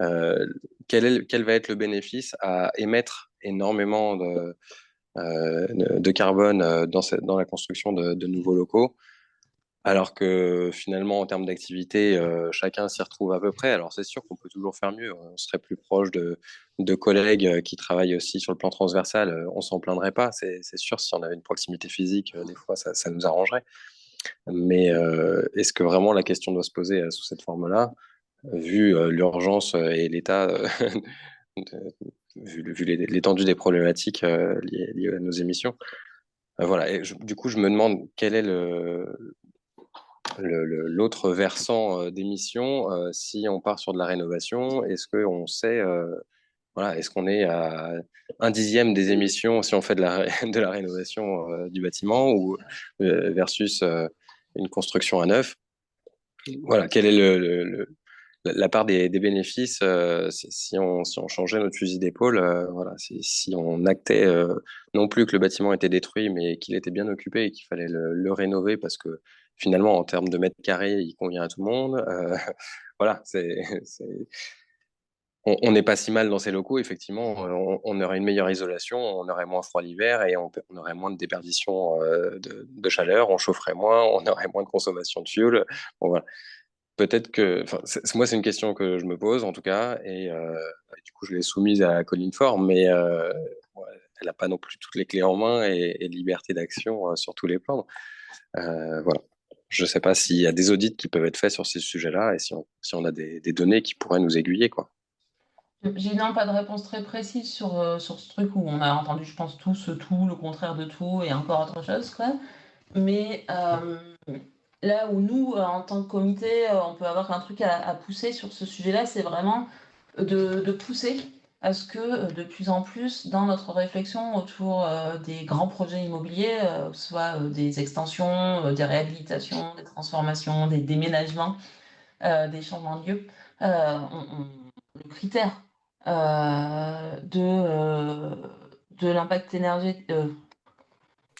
Euh, quel va être le bénéfice à émettre énormément de carbone dans la construction de nouveaux locaux? Alors que finalement, en termes d'activité, chacun s'y retrouve à peu près. Alors c'est sûr qu'on peut toujours faire mieux. On serait plus proche de collègues qui travaillent aussi sur le plan transversal. On s'en plaindrait pas. C'est sûr, si on avait une proximité physique, des fois, ça nous arrangerait. Mais est-ce que vraiment la question doit se poser sous cette forme-là, vu l'urgence et l'état, de- vu l'étendue des problématiques liées à nos émissions? Voilà. Et du coup, je me demande quel est l'autre versant d'émissions, si on part sur de la rénovation, est-ce qu'on sait, voilà, est-ce qu'on est à un dixième des émissions si on fait de la rénovation du bâtiment ou versus une construction à neuf? Voilà, quelle est la part des bénéfices si on changeait notre fusil d'épaule, voilà, si on actait non plus que le bâtiment était détruit, mais qu'il était bien occupé et qu'il fallait le rénover parce que finalement, en termes de mètres carrés, il convient à tout le monde. Voilà, on n'est pas si mal dans ces locaux, effectivement. On aurait une meilleure isolation, on aurait moins froid l'hiver et on aurait moins de déperdition de chaleur, on chaufferait moins, on aurait moins de consommation de fuel. Bon, voilà. Peut-être que, enfin, moi, c'est une question que je me pose en tout cas, et du coup, je l'ai soumise à Colline Faure, mais ouais, elle n'a pas non plus toutes les clés en main et liberté d'action sur tous les plans. Voilà. Je ne sais pas s'il y a des audits qui peuvent être faits sur ces sujets-là et si on a des données qui pourraient nous aiguiller, quoi. J'ai non, pas de réponse très précise sur ce truc où on a entendu, je pense, tous tout, le contraire de tout et encore autre chose, quoi. Mais là où nous, en tant que comité, on peut avoir un truc à pousser sur ce sujet-là, c'est vraiment de pousser à ce que de plus en plus, dans notre réflexion autour des grands projets immobiliers, soit des extensions, des réhabilitations, des transformations, des déménagements, des changements de lieu, le critère de l'impact énergétique,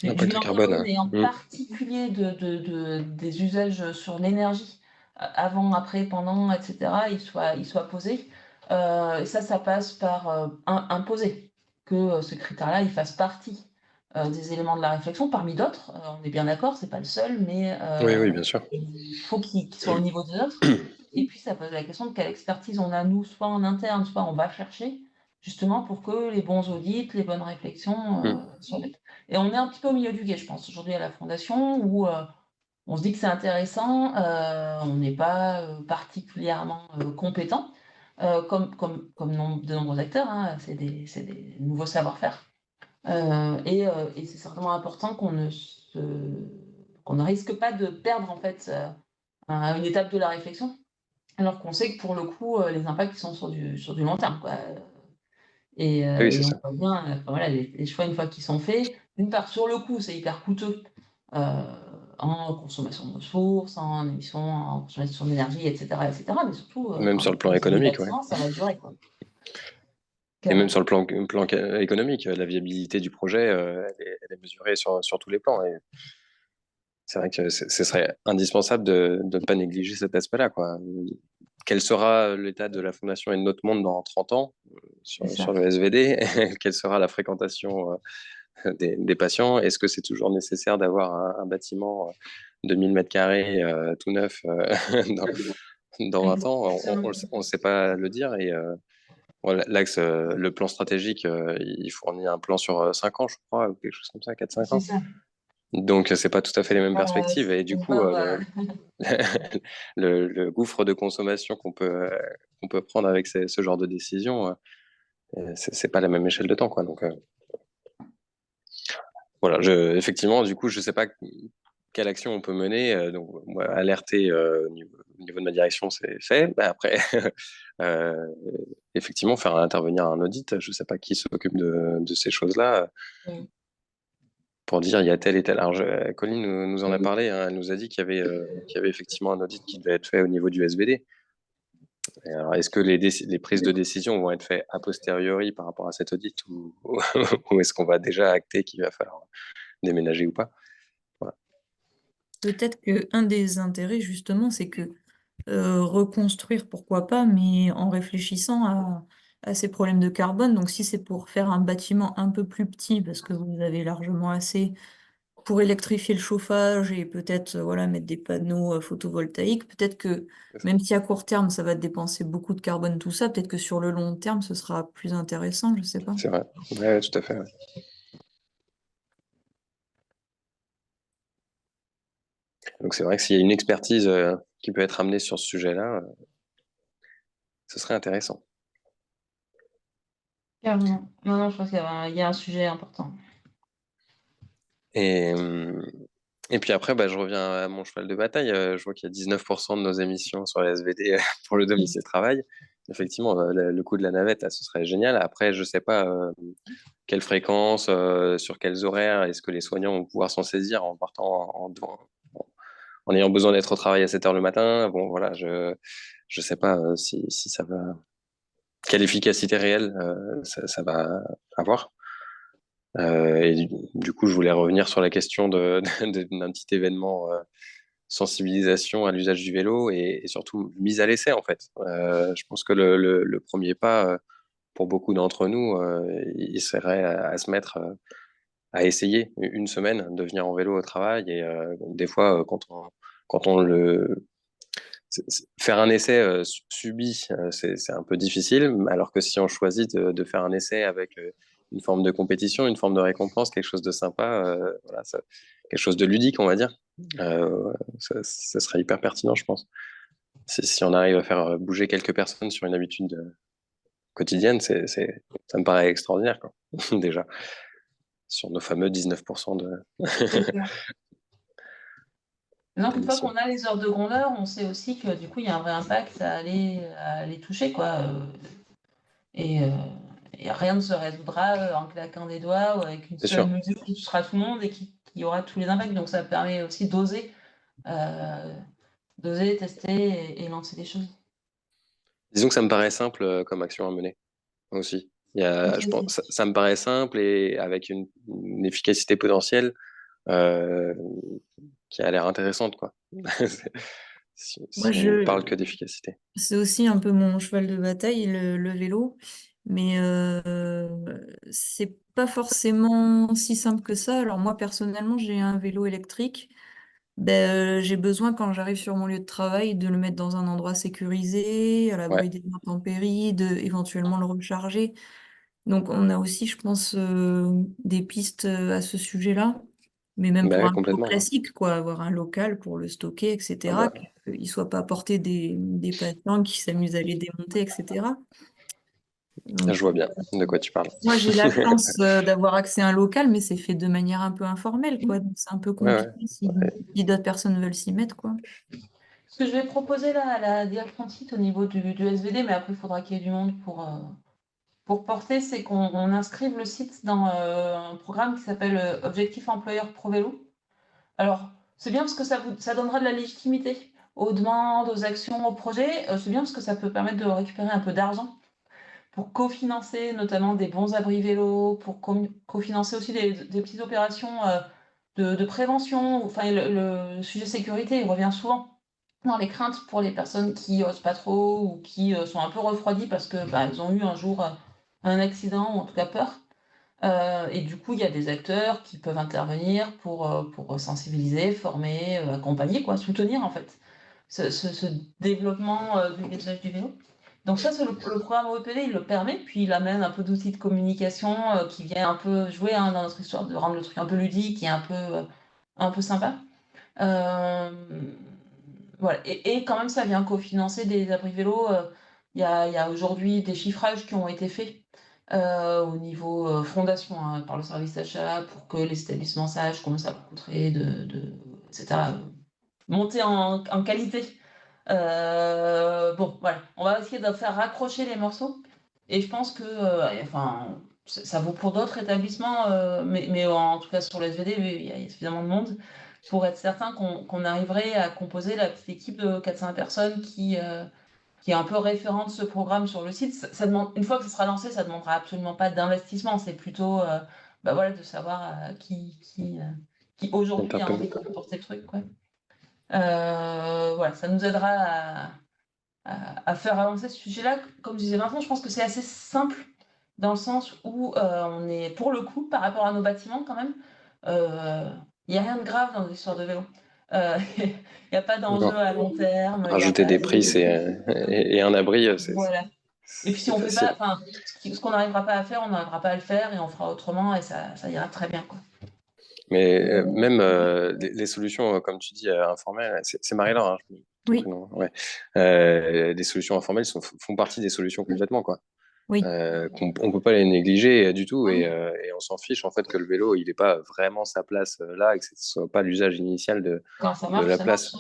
du L'impact bilan carbone, carbone hein. et en particulier des usages sur l'énergie, avant, après, pendant, etc., il soit posé. Et ça passe par imposer que ce critère-là, il fasse partie des éléments de la réflexion, parmi d'autres. On est bien d'accord, c'est pas le seul, mais Oui, oui, bien sûr. il faut qu'il soit au niveau des autres. Et puis, ça pose la question de quelle expertise on a, nous, soit en interne, soit on va chercher, justement pour que les bons audits, les bonnes réflexions soient faites. Et on est un petit peu au milieu du gué, je pense, aujourd'hui à la Fondation, où on se dit que c'est intéressant, on n'est pas particulièrement compétent, de nombreux acteurs, hein, c'est des nouveaux savoir-faire. Et c'est certainement important qu'on ne risque pas de perdre en fait une étape de la réflexion, alors qu'on sait que pour le coup, les impacts ils sont sur du long terme, quoi. Oui, c'est Et on ça. voit bien, enfin, voilà, les choix, une fois qu'ils sont faits, d'une part, sur le coup, c'est hyper coûteux en consommation de ressources, en émissions, en consommation d'énergie, etc., mais surtout, Même sur le plan dans les économique, ouais. bâtiments, ça va durer, quoi. Et même Clairement. sur le plan économique, la viabilité du projet, elle est mesurée sur tous les plans. Et c'est vrai que ce serait indispensable de ne pas négliger cet aspect-là, quoi. Quel sera l'état de la fondation et de notre monde dans 30 ans C'est sur ça. le SVD? Quelle sera la fréquentation des patients? Est-ce que c'est toujours nécessaire d'avoir un bâtiment de 1000 mètres carrés tout neuf dans 20 ans? On ne sait pas le dire. Et voilà, l'axe, le plan stratégique, il fournit un plan sur 5 ans, je crois, ou quelque chose comme ça, 4-5 C'est ans. ça. Donc, c'est pas tout à fait les mêmes perspectives. Et du C'est coup, pas, voilà. le gouffre de consommation qu'on peut prendre avec ce genre de décision, c'est pas la même échelle de temps, quoi. Donc, voilà, effectivement, du coup, je sais pas quelle action on peut mener. Donc, moi, alerter au niveau de ma direction, c'est fait. Bah, après, euh, effectivement, faire intervenir un audit, je sais pas qui s'occupe de ces choses-là, Mm. pour dire il y a tel et tel. Alors, Colline nous en a parlé, hein, elle nous a dit qu'il y avait effectivement un audit qui devait être fait au niveau du SVD. Et alors, est-ce que les prises de décision vont être faites a posteriori par rapport à cet audit, ou est-ce qu'on va déjà acter qu'il va falloir déménager ou pas? Voilà. Peut-être qu'un des intérêts, justement, c'est que reconstruire, pourquoi pas, mais en réfléchissant à ces problèmes de carbone. Donc, si c'est pour faire un bâtiment un peu plus petit, parce que vous avez largement assez pour électrifier le chauffage et peut-être voilà, mettre des panneaux photovoltaïques, peut-être que C'est ça. même si à court terme, ça va dépenser beaucoup de carbone, tout ça, peut-être que sur le long terme, ce sera plus intéressant, je sais pas. C'est vrai. Ouais, tout à fait. Ouais. Donc, c'est vrai que s'il y a une expertise qui peut être amenée sur ce sujet-là, ce serait intéressant. Carrément. Non, non, je pense qu'il y a un sujet important. Et, et puis après, bah, je reviens à mon cheval de bataille. Je vois qu'il y a 19% de nos émissions sur les SVD pour le domicile travail. Effectivement, le coût de la navette, là, ce serait génial. Après, je sais pas quelle fréquence, sur quels horaires, est-ce que les soignants vont pouvoir s'en saisir en partant en ayant besoin d'être au travail à 7 heures le matin. Bon, voilà, je sais pas si ça va, quelle efficacité réelle ça va avoir. Et du coup, je voulais revenir sur la question d'un petit événement sensibilisation à l'usage du vélo et surtout mise à l'essai, en fait. Je pense que le premier pas, pour beaucoup d'entre nous, il serait à se mettre à essayer une semaine de venir en vélo au travail. Et des fois, quand on faire un essai subi, c'est un peu difficile, alors que si on choisit de faire un essai avec une forme de compétition, une forme de récompense, quelque chose de sympa, voilà, quelque chose de ludique, on va dire, ça serait hyper pertinent, je pense. Si on arrive à faire bouger quelques personnes sur une habitude quotidienne, ça me paraît extraordinaire, quoi. Déjà, sur nos fameux 19% de Donc, une fois d'émissions. qu'on a les heures de grandeur, on sait aussi que du coup, il y a un vrai impact à les toucher, quoi. Et, euh, et rien ne se résoudra en claquant des doigts ou avec une C'est seule sûr. mesure qui touchera tout le monde et qui aura tous les impacts. Donc, ça permet aussi euh, d'oser, tester et lancer des choses. Disons que ça me paraît simple comme action à mener aussi. Ok, Je pense, ça me paraît simple et avec une efficacité potentielle euh, qui a l'air intéressante, quoi. Moi, Si on parle que d'efficacité. c'est aussi un peu mon cheval de bataille, le vélo, mais c'est pas forcément si simple que ça. Alors moi, personnellement, j'ai un vélo électrique. Ben, j'ai besoin, quand j'arrive sur mon lieu de travail, de le mettre dans un endroit sécurisé, à Ouais, l'abri des intempéries, de éventuellement le recharger. Donc, on a aussi, je pense, des pistes à ce sujet-là. Mais même bah pour ouais, un vélo complètement, hein. classique, quoi, avoir un local pour le stocker, Ah etc., bah, qu'il ne soit pas à portée des patients qui s'amusent à les démonter, etc. je Donc, vois bien de quoi tu parles. moi, j'ai la chance d'avoir accès à un local, mais c'est fait de manière un peu informelle, quoi. Donc, c'est un peu Ouais, ouais. compliqué si d'autres personnes veulent s'y mettre, quoi. Ce que je vais proposer là à la Diaprantite au niveau du SVD, mais après il faudra qu'il y ait du monde pour porter, c'est qu'on inscrive le site dans un programme qui s'appelle Objectif Employeur Pro Vélo. Alors, c'est bien parce que ça donnera de la légitimité aux demandes, aux actions, aux projets. C'est bien parce que ça peut permettre de récupérer un peu d'argent pour cofinancer notamment des bons abris vélos, pour cofinancer aussi des petites opérations de prévention. Enfin, le sujet sécurité, il revient souvent dans les craintes pour les personnes qui osent pas trop ou qui sont un peu refroidies parce que bah, elles ont eu un jour un accident ou en tout cas peur. Et du coup, il y a des acteurs qui peuvent intervenir pour sensibiliser, former, accompagner, quoi, soutenir en fait ce développement du usage du vélo. Donc ça, c'est le programme OEPD, il le permet, puis il amène un peu d'outils de communication qui vient un peu jouer dans notre histoire, de rendre le truc un peu ludique et un peu sympa. Euh, voilà. Et quand même, ça vient cofinancer des abris vélos. Il y a aujourd'hui des chiffrages qui ont été faits au niveau fondation hein, par le service achat pour que les établissements sachent combien ça coûterait etc., monter en qualité. Bon, voilà, on va essayer de faire raccrocher les morceaux. Et je pense que, enfin, ça vaut pour d'autres établissements, mais en tout cas sur le SVD, oui, il y a suffisamment de monde pour être certain qu'on arriverait à composer la petite équipe de 400 personnes qui est un peu référente de ce programme sur le site. Ça demande, une fois que ce sera lancé, ça ne demandera absolument pas d'investissement. C'est plutôt bah voilà, de savoir qui aujourd'hui a envie Interpellé. de porter le truc. Quoi. Voilà, ça nous aidera à faire avancer ce sujet-là. Comme je disais Vincent, je pense que c'est assez simple dans le sens où on est, pour le coup, par rapport à nos bâtiments quand même, il n'y a rien de grave dans l'histoire de vélo. Il n'y a pas d'enjeu Non. à long terme, il n'y a Rajouter pas des de... prix et un abri, Voilà. Et puis si c'est on fait pas, facile. enfin, ce qu'on n'arrivera pas à faire, on n'arrivera pas à le faire et on fera autrement et ça ira très bien, quoi. Mais même les solutions, comme tu dis, informelles, c'est Marie-Laure, hein, ton Oui, prénom. Ouais. Les solutions informelles font partie des solutions complètement, quoi. oui. On peut pas les négliger du tout Hum. et on s'en fiche en fait que le vélo il n'est pas vraiment sa place là et que ce soit pas l'usage initial Quand ça de marche, la ça marche. place.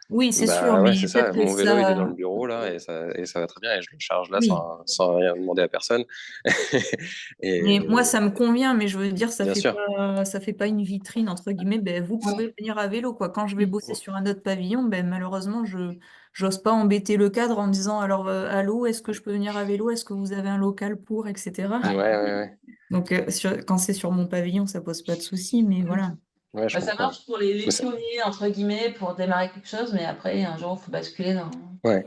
Oui, c'est sûr, Bah ouais, c'est mais peut-être ça. que Mon vélo il est dans ça... le bureau là et ça va très bien et je le charge là Oui, sans rien demander à personne. mais moi, Et ça me convient, mais je veux dire, bien sûr, ça fait pas une vitrine, entre guillemets, ben, vous Ouais. pouvez venir à vélo, quoi. Quand je vais bosser sur un autre pavillon, ben, malheureusement, j'ose pas embêter le cadre en disant, alors, allô, est-ce que je peux venir à vélo? Est-ce que vous avez un local pour, etc. ouais. Donc, quand c'est sur mon pavillon, ça pose pas de souci, mais voilà. Ouais, je Bah, ça comprends. marche pour les Mais ça- pionniers, entre guillemets, pour démarrer quelque chose, mais après, un jour, il faut basculer dans... ouais.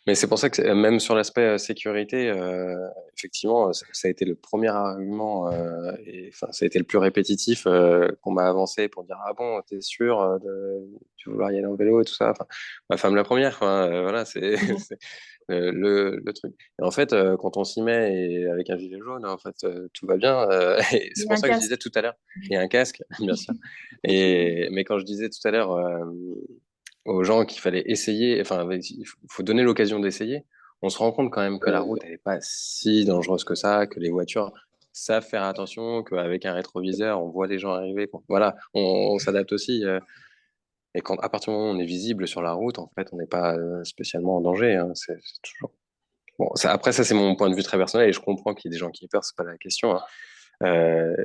Mais c'est pour ça que même sur l'aspect sécurité, effectivement, ça a été le premier argument, et enfin, ça a été le plus répétitif qu'on m'a avancé pour dire ah bon, t'es sûr de vouloir y aller en vélo et tout ça. Enfin, ma femme la première, quoi. Voilà, c'est Mhm. c'est, le truc. Et en fait, quand on s'y met et avec un gilet jaune, en fait, tout va bien. Et c'est Il y a pour un ça que je disais casque. tout à l'heure, et un casque, bien sûr. Et mais quand je disais tout à l'heure aux gens qu'il fallait essayer, enfin, il faut donner l'occasion d'essayer. on se rend compte quand même que la route, elle n'est pas si dangereuse que ça, que les voitures savent faire attention, qu'avec un rétroviseur, on voit les gens arriver. Quoi. Voilà, on s'adapte aussi. Et quand, à partir du moment où on est visible sur la route, en fait, on n'est pas spécialement en danger. Hein. C'est toujours... Bon, après, ça, c'est mon point de vue très personnel et je comprends qu'il y ait des gens qui aient peur, c'est pas la question. Hein. Euh,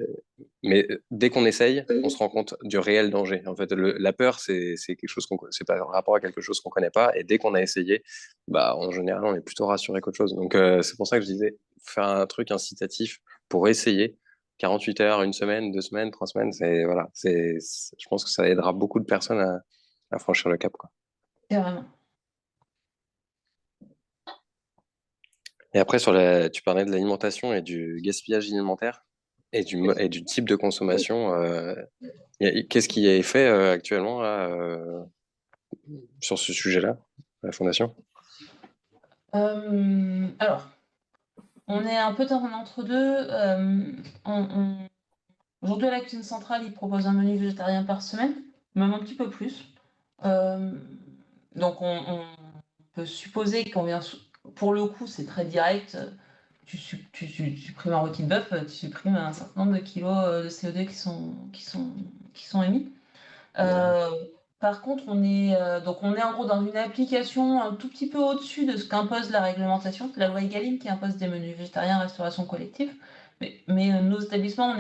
mais dès qu'on essaye, on se rend compte du réel danger. En fait, la peur, c'est quelque chose c'est pas un rapport à quelque chose qu'on connaît pas. Et dès qu'on a essayé, bah, en général, on est plutôt rassuré qu'autre chose. Donc, c'est pour ça que je disais, faire un truc incitatif pour essayer. 48 heures, une semaine, 2 semaines, 3 semaines, voilà, je pense que ça aidera beaucoup de personnes à franchir le cap, quoi. Carrément. Et après, tu parlais de l'alimentation et du gaspillage alimentaire et du type de consommation. Qu'est-ce qui est fait actuellement là, sur ce sujet-là, à la Fondation? Alors, on est un peu dans un entre-deux. Aujourd'hui, à la cuisine centrale, ils proposent un menu végétarien par semaine, même un petit peu plus. Euh, donc, on peut supposer qu'on vient. Pour le coup, c'est très direct. Tu supprimes un rôti de bœuf, tu supprimes un certain nombre de kilos de CO2 qui sont émis. Euh, Par contre, donc on est en gros dans une application un tout petit peu au-dessus de ce qu'impose la réglementation, la loi Egalim qui impose des menus végétariens, restauration collective. Mais nos établissements, on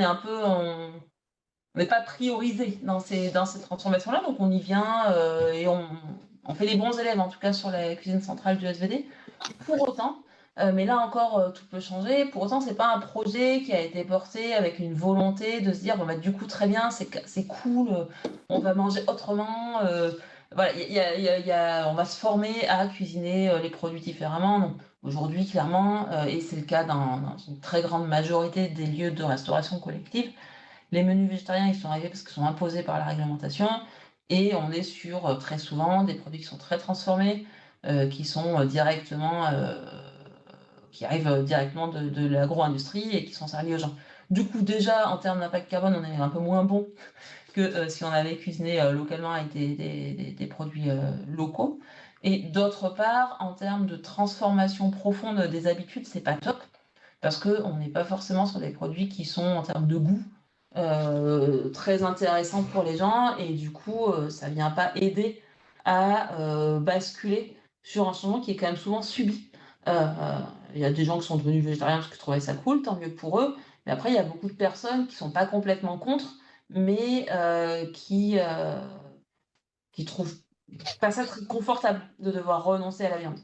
n'est pas priorisé dans ces transformations-là, donc on y vient et on fait les bons élèves, en tout cas sur la cuisine centrale du SVD. Pour autant, mais là encore, tout peut changer. Pour autant, c'est pas un projet qui a été porté avec une volonté de se dire, bon, bah, du coup, très bien, c'est cool, on va manger autrement. Voilà, on va se former à cuisiner les produits différemment. Donc, aujourd'hui, clairement, et c'est le cas dans une très grande majorité des lieux de restauration collective, les menus végétariens, ils sont arrivés parce qu'ils sont imposés par la réglementation. Et on est sur très souvent des produits qui sont très transformés, qui sont qui arrivent directement de l'agro-industrie et qui sont servis aux gens. Du coup, déjà, en termes d'impact carbone, on est un peu moins bon que si on avait cuisiné localement avec des produits locaux. Et d'autre part, en termes de transformation profonde des habitudes, c'est pas top parce qu'on n'est pas forcément sur des produits qui sont en termes de goût très intéressants pour les gens et du coup ça vient pas aider à basculer sur un changement qui est quand même souvent subi. Il y a des gens qui sont devenus végétariens parce qu'ils trouvaient ça cool, tant mieux pour eux, mais après il y a beaucoup de personnes qui sont pas complètement contre, mais qui trouvent pas ça très confortable de devoir renoncer à la viande.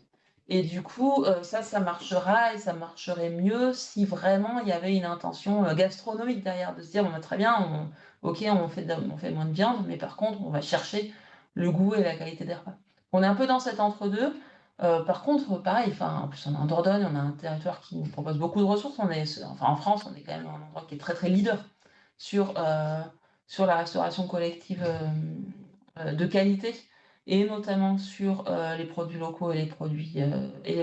Et du coup, ça marchera et ça marcherait mieux si vraiment il y avait une intention gastronomique derrière, de se dire, bon, bah, très bien, ok, on fait moins de viande, mais par contre, on va chercher le goût et la qualité des repas. On est un peu dans cet entre-deux. Par contre, pareil, en plus, on est en Dordogne, on a un territoire qui nous propose beaucoup de ressources. Enfin, en France, on est quand même un endroit qui est très, très leader sur, sur la restauration collective de qualité et notamment sur les produits locaux et et les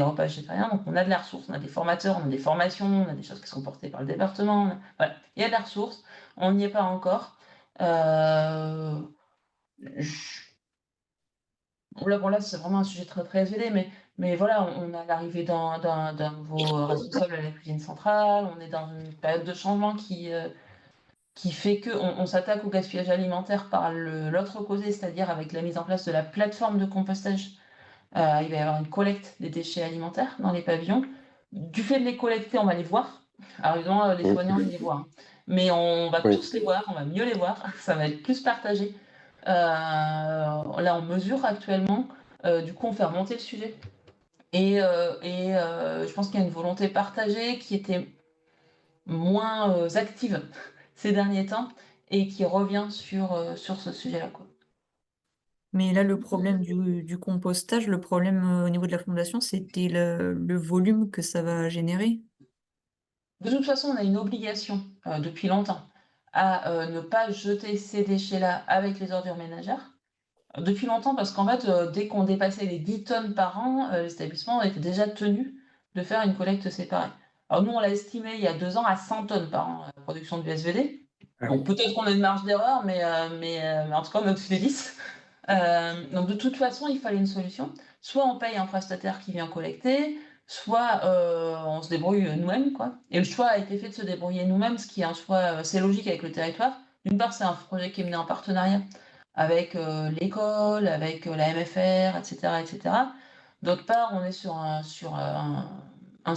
repas végétariens. Donc on a de la ressource, on a des formateurs, on a des formations, on a des choses qui sont portées par le département. Voilà, il y a de la ressource, on n'y est pas encore. Euh, je- Là, c'est vraiment un sujet très très élevé, mais voilà, on a l'arrivée d'un nouveau responsable à la cuisine centrale, on est dans une période de changement qui fait qu'on s'attaque au gaspillage alimentaire par l'autre côté, c'est-à-dire avec la mise en place de la plateforme de compostage. Il va y avoir une collecte des déchets alimentaires dans les pavillons. Du fait de les collecter, on va les voir. Alors évidemment, les Mmh. soignants, ils les voient, hein. Mais on va Oui. tous les voir, on va mieux les voir, ça va être plus partagé. Là, on mesure actuellement, du coup, on fait remonter le sujet. Je pense qu'il y a une volonté partagée qui était moins active ces derniers temps et qui revient sur ce sujet-là, quoi. Mais là, le problème du compostage, le problème au niveau de la fondation, c'était le volume que ça va générer. De toute façon, on a une obligation depuis longtemps à ne pas jeter ces déchets-là avec les ordures ménagères. Depuis longtemps, parce qu'en fait, dès qu'on dépassait les 10 tonnes par an, les établissements étaient déjà tenus de faire une collecte séparée. Alors nous, on l'a estimé il y a 2 ans à 100 tonnes par an, la production du SVD. Ah Bon, oui. peut-être qu'on a une marge d'erreur, mais en tout cas, on est au-dessus des 10. Donc de toute façon, il fallait une solution. soit on paye un prestataire qui vient collecter, soit on se débrouille nous-mêmes, quoi. Et le choix a été fait de se débrouiller nous-mêmes, ce qui est un choix assez logique avec le territoire. D'une part, c'est un projet qui est mené en partenariat avec l'école, avec la MFR, etc., etc. D'autre part, on est sur un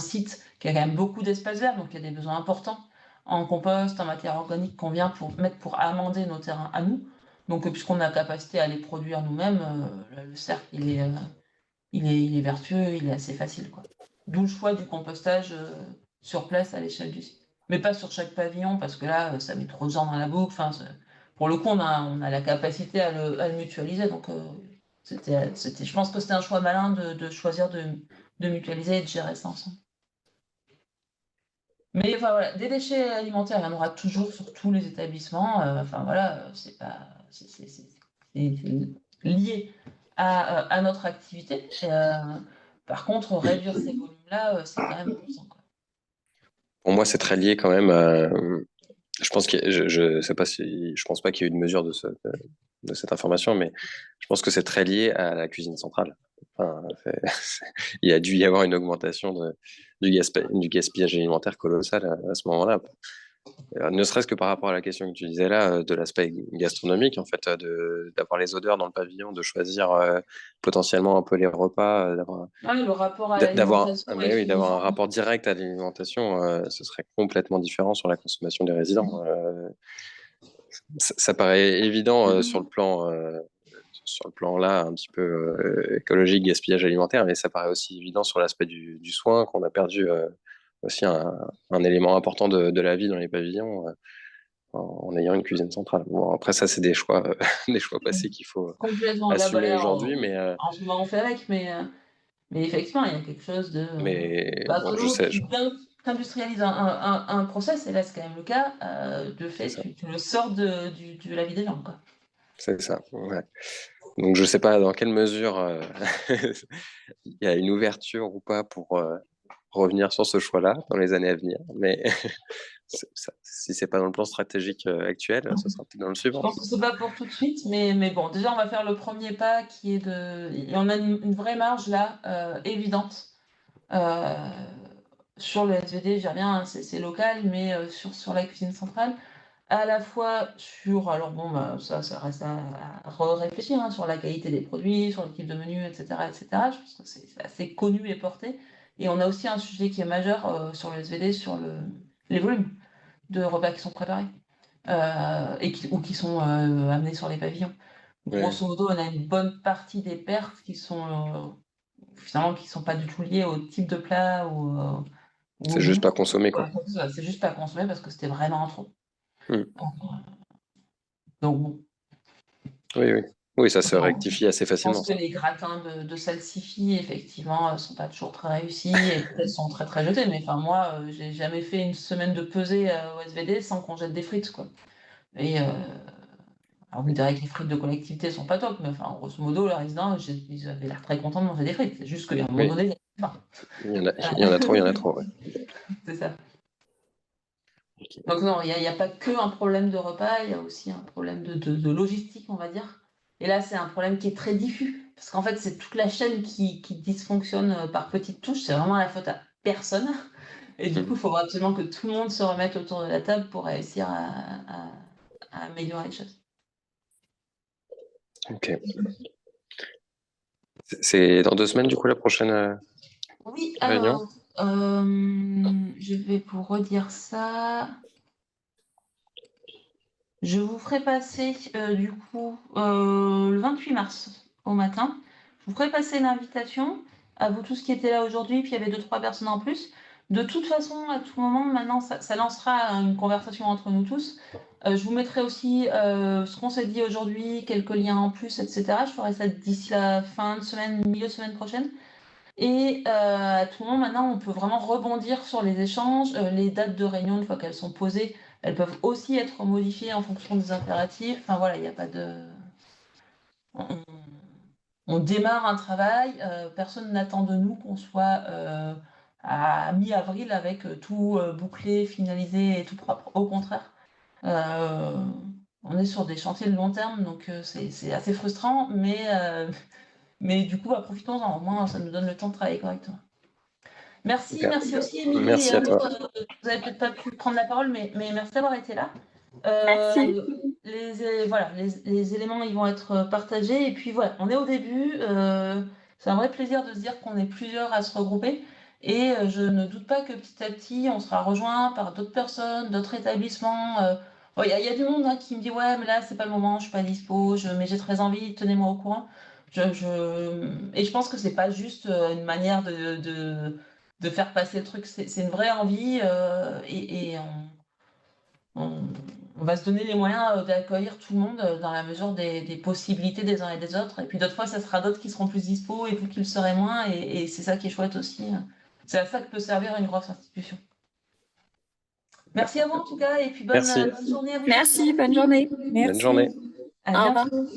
site qui a quand même beaucoup d'espaces verts, donc il y a des besoins importants en compost, en matière organique qu'on vient pour amender nos terrains à nous. Donc, puisqu'on a capacité à les produire nous-mêmes, le cercle, il est vertueux, il est assez facile, quoi. D'où le choix du compostage sur place à l'échelle du site. Mais pas sur chaque pavillon, parce que là, ça met trop de gens dans la boucle. Enfin, pour le coup, on a la capacité à le mutualiser. Donc, je pense que c'était un choix malin de choisir de mutualiser et de gérer ça ensemble. Mais enfin, voilà, des déchets alimentaires, il y en aura toujours sur tous les établissements. Enfin voilà, c'est lié à notre activité. Par contre, réduire ces volumes-là, c'est quand même important, quoi. Pour moi, c'est très lié quand même. Je pense je sais pas si, je pense pas qu'il y ait eu de mesure de cette information, mais je pense que c'est très lié à la cuisine centrale. Enfin, il y a dû y avoir une augmentation du gaspillage alimentaire colossal à ce moment-là. Ne serait-ce que par rapport à la question que tu disais là, de l'aspect gastronomique, en fait, d'avoir les odeurs dans le pavillon, de choisir potentiellement un peu les repas, Ouais, le rapport à d'avoir, l'alimentation est mais oui, d'avoir un différent. rapport direct à l'alimentation, ce serait complètement différent sur la consommation des résidents. Ça paraît évident sur le plan là, un petit peu écologique, gaspillage alimentaire, mais ça paraît aussi évident sur l'aspect du soin, qu'on a perdu aussi un élément important de la vie dans les pavillons en ayant une cuisine centrale. Bon, après, ça, c'est des choix, des choix passés qu'il faut Complètement. Là, assumer là, aujourd'hui, en ce moment, on fait avec, mais effectivement, il y a quelque chose de. mais Bah, bon, tout le je monde sais, qui industrialise un process, et là, c'est quand même le cas, de c'est fait, ça. tu le sors de la vie des gens, quoi. C'est ça, ouais. Donc, je sais pas dans quelle mesure il y a une ouverture ou pas pour revenir sur ce choix-là dans les années à venir, mais si c'est pas dans le plan stratégique actuel, ce sera peut-être dans le Je suivant. pense que c'est pas pour tout de suite, mais bon, déjà, on va faire le premier pas qui est de. Et on a une vraie marge là, évidente. Euh, sur le SVD, j'y reviens, hein, c'est local, mais sur la cuisine centrale, à la fois sur. Alors bon, bah, ça reste à réfléchir, hein, sur la qualité des produits, sur le type de menu, etc., etc. Je pense que c'est assez connu et porté. Et on a aussi un sujet qui est majeur sur le SVD, sur les volumes de repas qui sont préparés ou qui sont amenés sur les pavillons. Ouais. Grosso modo, on a une bonne partie des pertes qui sont finalement qui sont pas du tout liées au type de plat ou au C'est juste goût. pas consommé, quoi. Voilà, c'est juste pas consommé parce que c'était vraiment trop. Hmm. Donc bon, Oui, oui. Oui, ça se enfin, rectifie assez je pense facilement, que ça. les gratins de salsifis, effectivement, sont pas toujours très réussis et peut-être sont très très jetés. Mais enfin, moi, j'ai jamais fait une semaine de pesée au SVD sans qu'on jette des frites, quoi. Et alors, vous me direz que les frites de collectivité sont pas top, mais enfin, grosso modo, les résidents, ils avaient l'air très contents de manger des frites. C'est juste qu'à un moment Oui, donné, il y a faim. il y en a trop, il y en a trop, ouais. C'est ça. Ok. Donc non, il y a pas que un problème de repas, il y a aussi un problème de logistique, on va dire. Et là, c'est un problème qui est très diffus, parce qu'en fait, c'est toute la chaîne qui dysfonctionne par petites touches. C'est vraiment la faute à personne. Et du coup, il Mhm. faut absolument que tout le monde se remette autour de la table pour réussir à améliorer les choses. Ok. C'est dans 2 semaines, du coup, la prochaine Oui, réunion? alors, je vais vous redire ça. Je vous ferai passer, du coup, le 28 mars au matin. Je vous ferai passer l'invitation à vous tous qui étaient là aujourd'hui, puis il y avait 2-3 personnes en plus. De toute façon, à tout moment, maintenant, ça lancera une conversation entre nous tous. Je vous mettrai aussi ce qu'on s'est dit aujourd'hui, quelques liens en plus, etc. Je ferai ça d'ici la fin de semaine, milieu de semaine prochaine. Et à tout moment, maintenant, on peut vraiment rebondir sur les échanges. Les dates de réunion, une fois qu'elles sont posées, elles peuvent aussi être modifiées en fonction des impératifs. Enfin voilà, il n'y a pas de. On, on démarre un travail, personne n'attend de nous qu'on soit à mi-avril avec tout bouclé, finalisé et tout propre. Au contraire, on est sur des chantiers de long terme, donc c'est assez frustrant, Mais du coup, profitons-en, au moins ça nous donne le temps de travailler correctement. Merci, Super. merci aussi Émilie. Merci à toi. Vous n'avez peut-être pas pu prendre la parole, mais merci d'avoir été là. Merci. Voilà, les éléments ils vont être partagés. Et puis voilà, on est au début. C'est un vrai plaisir de se dire qu'on est plusieurs à se regrouper. Et je ne doute pas que petit à petit, on sera rejoint par d'autres personnes, d'autres établissements. Il y a du monde qui me dit ouais, mais là, c'est pas le moment, je suis pas dispo, mais j'ai très envie, tenez-moi au courant. Et je pense que c'est pas juste une manière de faire passer le truc, c'est une vraie envie et on va se donner les moyens d'accueillir tout le monde dans la mesure des possibilités des uns et des autres. Et puis d'autres fois, ça sera d'autres qui seront plus dispo et vous qui le serez moins. Et c'est ça qui est chouette aussi. C'est à ça que peut servir une grosse institution. Merci à vous en tout cas et puis bonne Merci. journée à vous. Merci, bonne journée. Bonne journée. À Au revoir. bientôt.